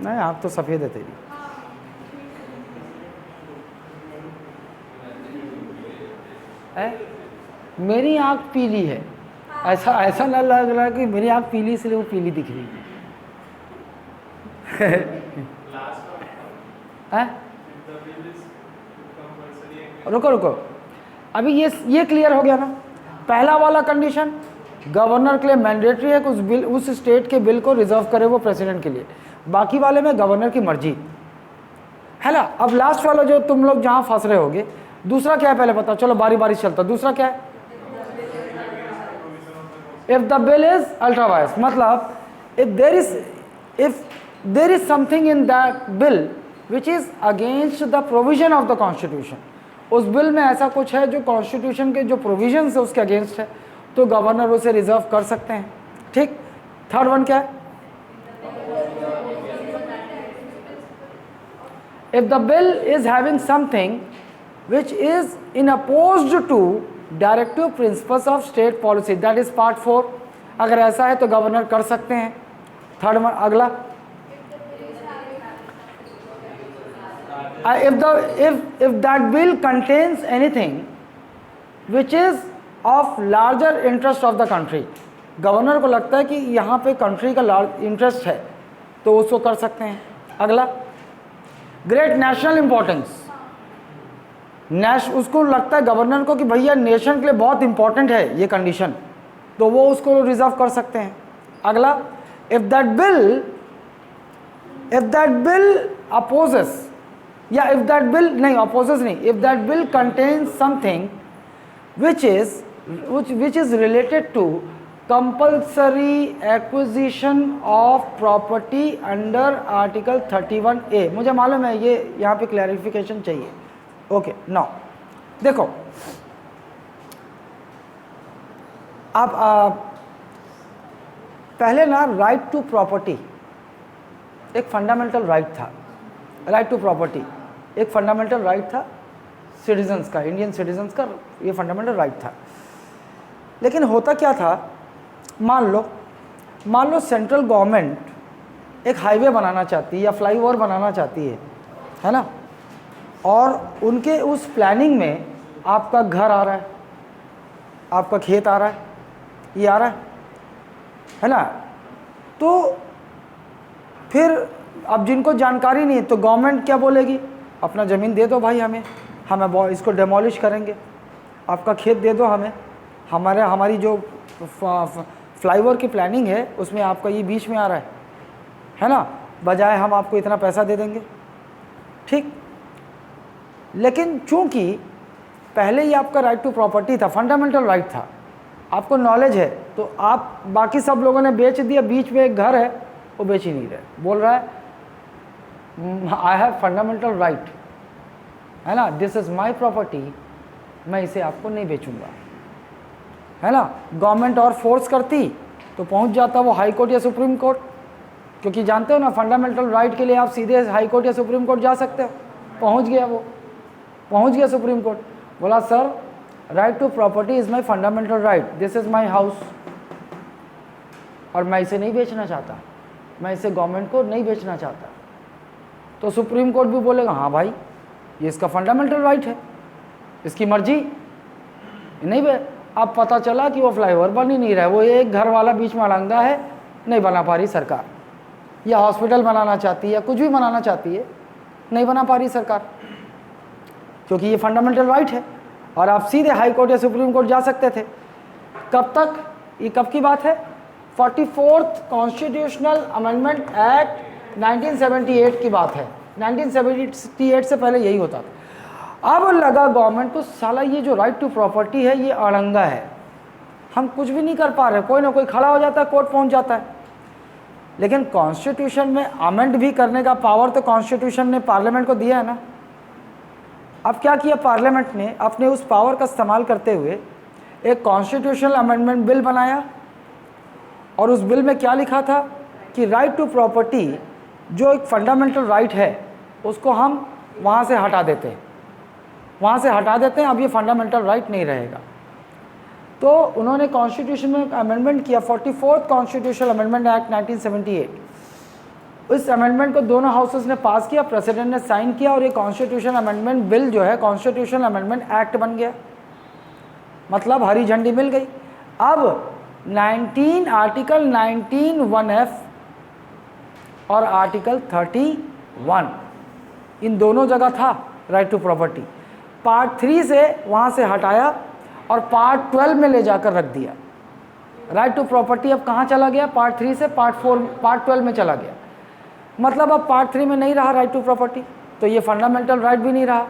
Speaker 1: नहीं आँख तो सफ़ेद है तेरी। मेरी आँख पीली है, ऐसा ना लग रहा कि मेरी आँख पीली इसलिए वो पीली दिख रही है। रुको अभी ये क्लियर हो गया ना। पहला वाला कंडीशन गवर्नर के लिए मैंडेटरी है कि उस स्टेट के बिल को रिजर्व करे वो प्रेसिडेंट के लिए, बाकी वाले में गवर्नर की मर्जी है ना। अब लास्ट वाला जो तुम लोग जहाँ फंस रहे होगे, दूसरा क्या है पहले बता, चलो बारी बारी चलता। दूसरा क्या है? If the bill is ultra vires, मतलब if there is something in that bill which is against the provision of the constitution, उस बिल में ऐसा कुछ है जो कॉन्स्टिट्यूशन के जो प्रोविजन है उसके अगेंस्ट है, तो गवर्नर उसे रिजर्व कर सकते हैं। ठीक। थर्ड वन क्या है? If the bill is having something which is in opposed to directive principles of state policy, that is part 4, अगर ऐसा है तो गवर्नर कर सकते हैं। थर्ड वन अगला, if that bill contains anything which is of larger interest of the country, governor को लगता है कि यहाँ पे कंट्री का लार्ज इंटरेस्ट है तो उसको कर सकते हैं। अगला, ग्रेट नेशनल इंपॉर्टेंस, उसको लगता है गवर्नर को कि भैया नेशन के लिए बहुत इंपॉर्टेंट है ये कंडीशन, तो वो उसको रिजर्व कर सकते हैं। अगला, इफ दैट बिल अपोजेस, या इफ दैट बिल नहीं अपोजेस नहीं, if that bill contains something which is related to compulsory acquisition of property under article 31A। मुझे मालूम है ये यहाँ पे क्लैरिफिकेशन चाहिए। ओके नाउ देखो, आप पहले ना राइट टू प्रॉपर्टी एक फंडामेंटल राइट था। राइट टू प्रॉपर्टी एक फंडामेंटल राइट था सिटीजन्स का, इंडियन सिटीजन्स का ये फंडामेंटल राइट था। लेकिन होता क्या था, मान लो सेंट्रल गवर्नमेंट एक हाईवे बनाना चाहती है या फ्लाईओवर बनाना चाहती है ना, और उनके उस प्लानिंग में आपका घर आ रहा है, आपका खेत आ रहा है, ये आ रहा है ना। तो फिर अब जिनको जानकारी नहीं है तो गवर्नमेंट क्या बोलेगी, अपना ज़मीन दे दो भाई हमें इसको डेमोलिश करेंगे, आपका खेत दे दो हमें, हमारी जो फ्लाईओवर की प्लानिंग है उसमें आपका ये बीच में आ रहा है ना, बजाय हम आपको इतना पैसा दे देंगे। ठीक। लेकिन चूंकि पहले ही आपका राइट टू प्रॉपर्टी था, फंडामेंटल राइट था, आपको नॉलेज है, तो आप बाकी सब लोगों ने बेच दिया, बीच में एक घर है वो बेच ही नहीं रहे, बोल रहा है आई हैव फंडामेंटल राइट, है ना, दिस इज़ माई प्रॉपर्टी, मैं इसे आपको नहीं बेचूंगा, है ना। गवर्नमेंट और फोर्स करती तो पहुंच जाता वो हाई कोर्ट या सुप्रीम कोर्ट, क्योंकि जानते हो ना फंडामेंटल राइट के लिए आप सीधे हाई कोर्ट या सुप्रीम कोर्ट जा सकते हो। पहुंच गया सुप्रीम कोर्ट, बोला sir right to property is my fundamental right, this is my house और मैं इसे नहीं बेचना चाहता, मैं इसे गवर्नमेंट को नहीं बेचना चाहता, तो सुप्रीम कोर्ट भी बोलेगा हाँ भाई ये इसका फंडामेंटल राइट है, इसकी मर्जी नहीं बे। अब पता चला कि वो फ्लाईओवर बन ही नहीं रहा है, वो एक घर वाला बीच में अड़ंगा है, नहीं बना पा रही सरकार, या हॉस्पिटल बनाना चाहती है या कुछ भी बनाना चाहती है, नहीं बना पा रही सरकार, क्योंकि ये फंडामेंटल राइट है। और आप सीधे हाई कोर्ट या सुप्रीम कोर्ट जा सकते थे। कब तक? ये कब की बात है? 44th कॉन्स्टिट्यूशनल अमेंडमेंट एक्ट 1978 की बात है। 1978 से पहले यही होता था। अब लगा गवर्नमेंट को साला ये जो राइट टू प्रॉपर्टी है ये अड़ंगा है, हम कुछ भी नहीं कर पा रहे, कोई ना कोई खड़ा हो जाता है, कोर्ट पहुंच जाता है। लेकिन कॉन्स्टिट्यूशन में अमेंड भी करने का पावर तो कॉन्स्टिट्यूशन ने पार्लियामेंट को दिया है ना। अब क्या किया पार्लियामेंट ने? अपने उस पावर का इस्तेमाल करते हुए एक कॉन्स्टिट्यूशनल अमेंडमेंट बिल बनाया, और उस बिल में क्या लिखा था कि राइट टू प्रॉपर्टी जो एक फंडामेंटल राइट है उसको हम वहाँ से हटा देते हैं, अब ये फंडामेंटल राइट नहीं रहेगा। तो उन्होंने कॉन्स्टिट्यूशन में अमेंडमेंट किया, 44th कॉन्स्टिट्यूशनल अमेंडमेंट एक्ट 1978। इस अमेंडमेंट को दोनों हाउसेस ने पास किया, प्रेसिडेंट ने साइन किया, और ये कॉन्स्टिट्यूशनल अमेंडमेंट बिल जो है कॉन्स्टिट्यूशनल अमेंडमेंट एक्ट बन गया, मतलब हरी झंडी मिल गई। अब आर्टिकल 19(1)(f) और आर्टिकल 31 इन दोनों जगह था राइट टू प्रॉपर्टी। पार्ट 3 से वहाँ से हटाया और पार्ट 12 में ले जाकर रख दिया। राइट टू प्रॉपर्टी अब कहाँ चला गया? पार्ट 3 से पार्ट 12 में चला गया। मतलब अब पार्ट 3 में नहीं रहा राइट टू प्रॉपर्टी, तो ये फंडामेंटल राइट भी नहीं रहा।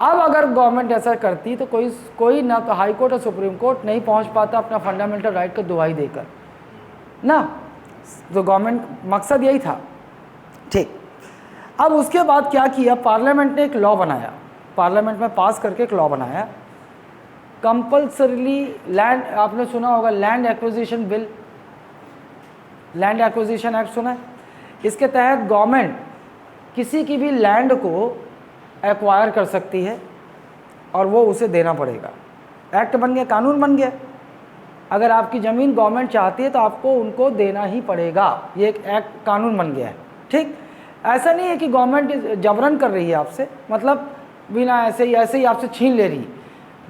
Speaker 1: अब अगर गवर्नमेंट ऐसा करती तो कोई ना हाई कोर्ट और सुप्रीम कोर्ट नहीं पहुंच पाता अपना फंडामेंटल राइट को दुहाई देकर ना। तो गवर्नमेंट मकसद यही था। ठीक, अब उसके बाद क्या किया? पार्लियामेंट ने एक लॉ बनाया, पार्लियामेंट में पास करके एक लॉ बनाया, कंपल्सरीली लैंड, आपने सुना होगा land acquisition bill, land acquisition act सुना है? इसके तहत गवर्नमेंट किसी की भी लैंड को एक्वायर कर सकती है और वो उसे देना पड़ेगा। एक्ट बन गया, कानून बन गया। अगर आपकी ज़मीन गवर्नमेंट चाहती है तो आपको उनको देना ही पड़ेगा, ये एक एक्ट कानून बन गया है। ठीक, ऐसा नहीं है कि गवर्नमेंट जबरन कर रही है आपसे, मतलब बिना ऐसे ही आपसे छीन ले रही।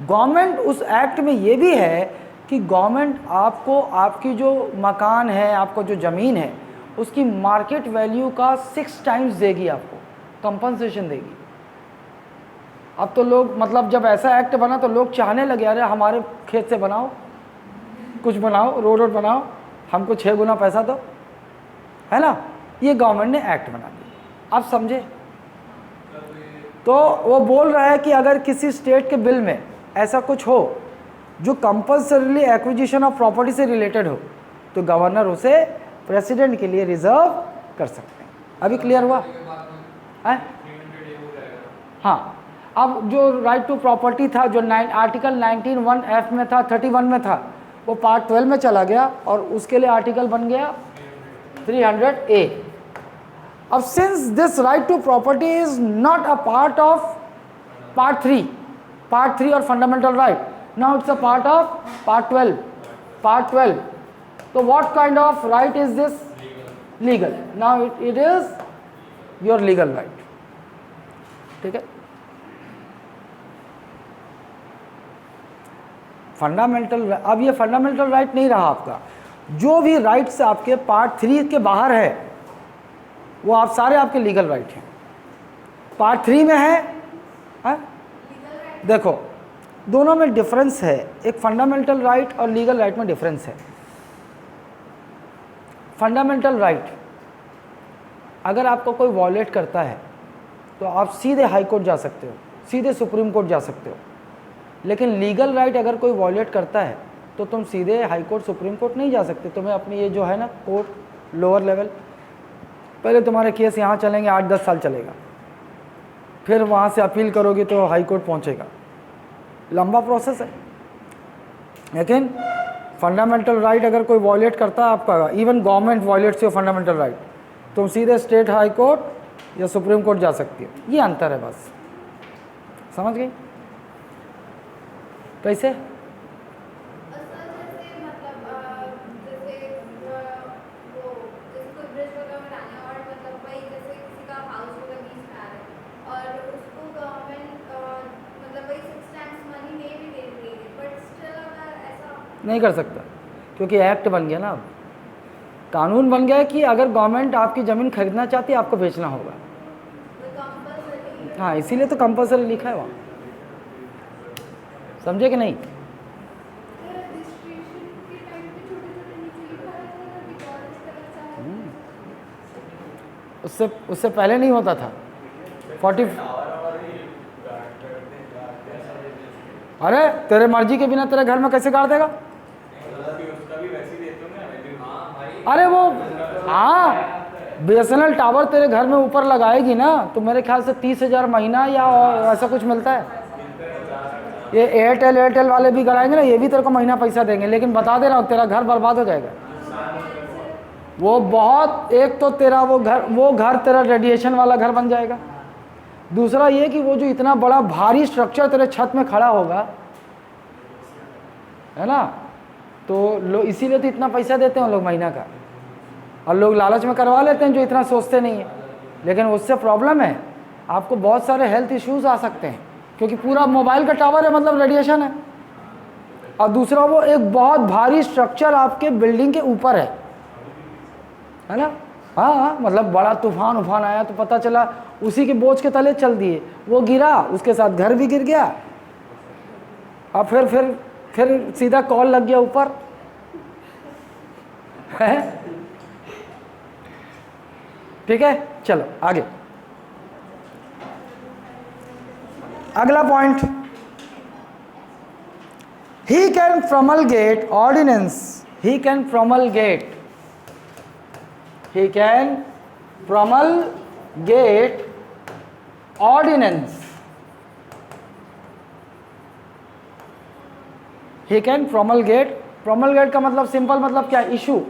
Speaker 1: गवर्नमेंट उस एक्ट में ये भी है कि गवर्नमेंट आपको आपकी जो मकान है, आपको जो ज़मीन है, उसकी मार्केट वैल्यू का 6 टाइम्स देगी, आपको कंपनसेशन देगी। अब तो लोग, मतलब जब ऐसा एक्ट बना तो लोग चाहने लगे अरे हमारे खेत से बनाओ, कुछ बनाओ, रोड बनाओ, हमको 6 गुना पैसा दो, है ना। ये गवर्नमेंट ने एक्ट बना दिया, आप समझे। तो वो बोल रहा है कि अगर किसी स्टेट के बिल में ऐसा कुछ हो जो कंपल्सरीली एक्विजिशन ऑफ प्रॉपर्टी से रिलेटेड हो, तो गवर्नर उसे प्रेसिडेंट के लिए रिजर्व कर सकते हैं। अभी क्लियर हुआ? हाँ, अब जो राइट टू प्रॉपर्टी था जो आर्टिकल 19(1)(f) में था, 31 में था, वो पार्ट 12 में चला गया और उसके लिए आर्टिकल बन गया 300A। अब since this right to property is not a part of part 3 और fundamental right, now it's a part of part 12। तो what kind of right is this? Legal. Now it is your legal right. ठीक है, fundamental. अब ये fundamental right नहीं रहा आपका, जो भी राइट्स आपके पार्ट 3 के बाहर है वो आप सारे आपके लीगल राइट हैं। पार्ट 3 में है? देखो दोनों में डिफरेंस है, एक फंडामेंटल राइट और लीगल राइट में डिफरेंस है। फंडामेंटल राइट अगर आपको कोई वॉलेट करता है तो आप सीधे हाई कोर्ट जा सकते हो, सीधे सुप्रीम कोर्ट जा सकते हो। लेकिन लीगल राइट अगर कोई वॉलेट करता है तो तुम सीधे हाई कोर्ट सुप्रीम कोर्ट नहीं जा सकते। तुम्हें अपनी ये जो है ना कोर्ट लोअर लेवल, पहले तुम्हारे केस यहाँ चलेंगे, 8-10 साल चलेगा, फिर वहाँ से अपील करोगे तो हाई कोर्ट पहुँचेगा, लंबा प्रोसेस है। लेकिन फंडामेंटल राइट अगर कोई वॉलेट करता है आपका, even government wallets your fundamental right, तुम सीधे स्टेट हाई कोर्ट या सुप्रीम कोर्ट जा सकती हो। ये अंतर है बस, समझ गई? कैसे?
Speaker 3: कोई ब्रिज वगैरह बनाना है और मतलब भाई जैसे किसी का हाउस
Speaker 1: नहीं कर सकता, क्योंकि एक्ट बन गया ना, अब कानून बन गया है कि अगर गवर्नमेंट आपकी ज़मीन खरीदना चाहती है आपको बेचना होगा। हाँ, इसीलिए तो कंपलसरी लिखा है वहाँ, समझे कि नहीं? उससे उससे पहले नहीं होता था 40। अरे तेरे मर्जी के बिना तेरे घर में कैसे गाड़ देगा? अरे वो हाँ, BSNL टावर तेरे घर में ऊपर लगाएगी ना, तो मेरे ख्याल से 30,000 महीना या ऐसा कुछ मिलता है। ये एयरटेल वाले भी गड़ाएंगे ना, ये भी तेरे को महीना पैसा देंगे, लेकिन बता दे रहा हूँ तेरा घर बर्बाद हो जाएगा। वो बहुत, एक तो तेरा वो घर तेरा रेडिएशन वाला घर बन जाएगा। दूसरा ये कि वो जो इतना बड़ा भारी स्ट्रक्चर तेरे छत में खड़ा होगा, है ना, तो इसीलिए तो इतना पैसा देते हैं लोग महीना का, और लोग लालच में करवा लेते हैं जो इतना सोचते नहीं है। लेकिन उससे प्रॉब्लम है, आपको बहुत सारे हेल्थ इश्यूज आ सकते हैं, क्योंकि पूरा मोबाइल का टावर है, मतलब रेडिएशन है। और दूसरा वो एक बहुत भारी स्ट्रक्चर आपके बिल्डिंग के ऊपर है ना। हाँ, मतलब बड़ा तूफान आया तो पता चला उसी के बोझ के तले चल दिए, वो गिरा, उसके साथ घर भी गिर गया, और फिर सीधा कॉल लग गया ऊपर, है। ठीक है, चलो आगे। अगला point, he can promulgate ordinance, he can promulgate ordinance, he can promulgate का मतलब सिंपल मतलब क्या, issue.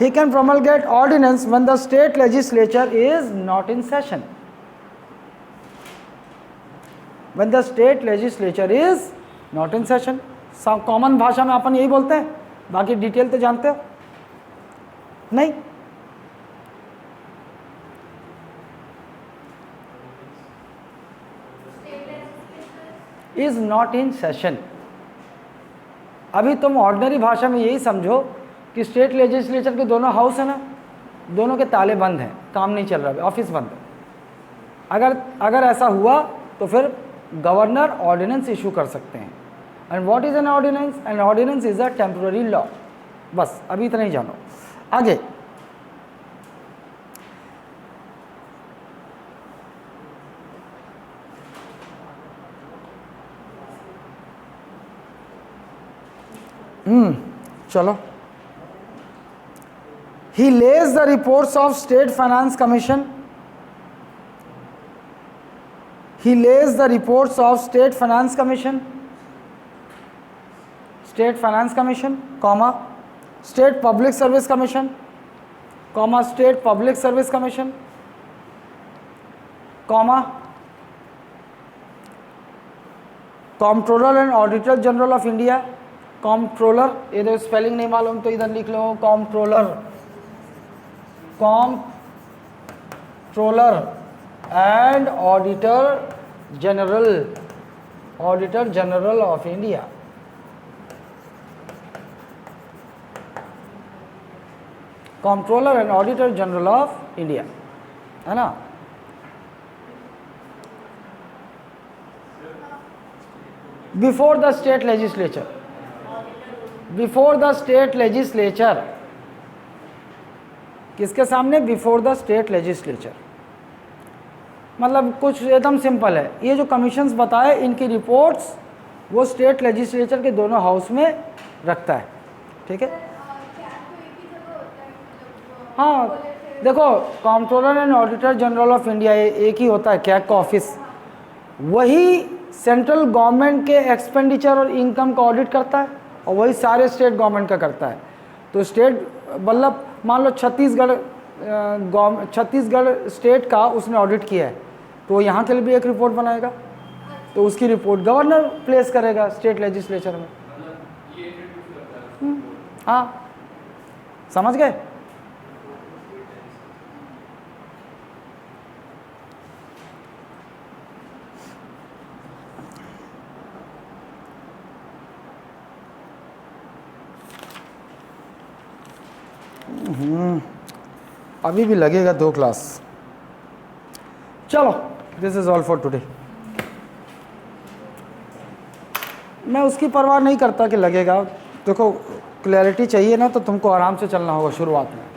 Speaker 1: He can promulgate ordinance when the state legislature is not in session. When the state legislature is not in session. Common भाषा में अपन यही बोलते हैं, बाकी डिटेल तो जानते हो नहीं। Is not in session. अभी तुम ऑर्डिनरी भाषा में यही समझो कि स्टेट लेजिस्लेचर के दोनों हाउस है ना, दोनों के ताले बंद हैं, काम नहीं चल रहा है, ऑफिस बंद है। अगर ऐसा हुआ तो फिर गवर्नर ऑर्डिनेंस इशू कर सकते हैं। And what is an ordinance? An ordinance is a temporary law. बस अभी इतना ही जानो। आगे, चलो। He lays the reports of State Finance Commission. He lays the reports of State Finance Commission. State Finance Commission, comma, State Public Service Commission, comma, State Public Service Commission, comma, Comptroller and Auditor General of India. Comptroller, ये spelling नहीं मालूम तो इधर लिख लो, Comptroller and Auditor General of India. Comptroller and Auditor General of India, है ना। Before the state legislature, किसके सामने? Before the state legislature. मतलब कुछ एकदम सिंपल है, ये जो कमीशंस बताए इनकी रिपोर्ट्स वो स्टेट लेजिस्लेचर के दोनों हाउस में रखता है, ठीक है। हाँ देखो, comptroller and auditor general of India एक ही होता है, कैग का ऑफिस, वही सेंट्रल गवर्नमेंट के एक्सपेंडिचर और इनकम का ऑडिट करता है और वही सारे स्टेट गवर्नमेंट का करता है। तो स्टेट मतलब मान लो छत्तीसगढ़ स्टेट का उसने ऑडिट किया है, तो यहाँ के लिए भी एक रिपोर्ट बनाएगा, तो उसकी रिपोर्ट गवर्नर प्लेस करेगा स्टेट लेजिस्लेचर में। हाँ, समझ गए? अभी भी लगेगा 2 क्लास। चलो, this is all for today. मैं उसकी परवाह नहीं करता कि लगेगा। देखो, क्लैरिटी चाहिए ना तो तुमको आराम से चलना होगा शुरुआत में।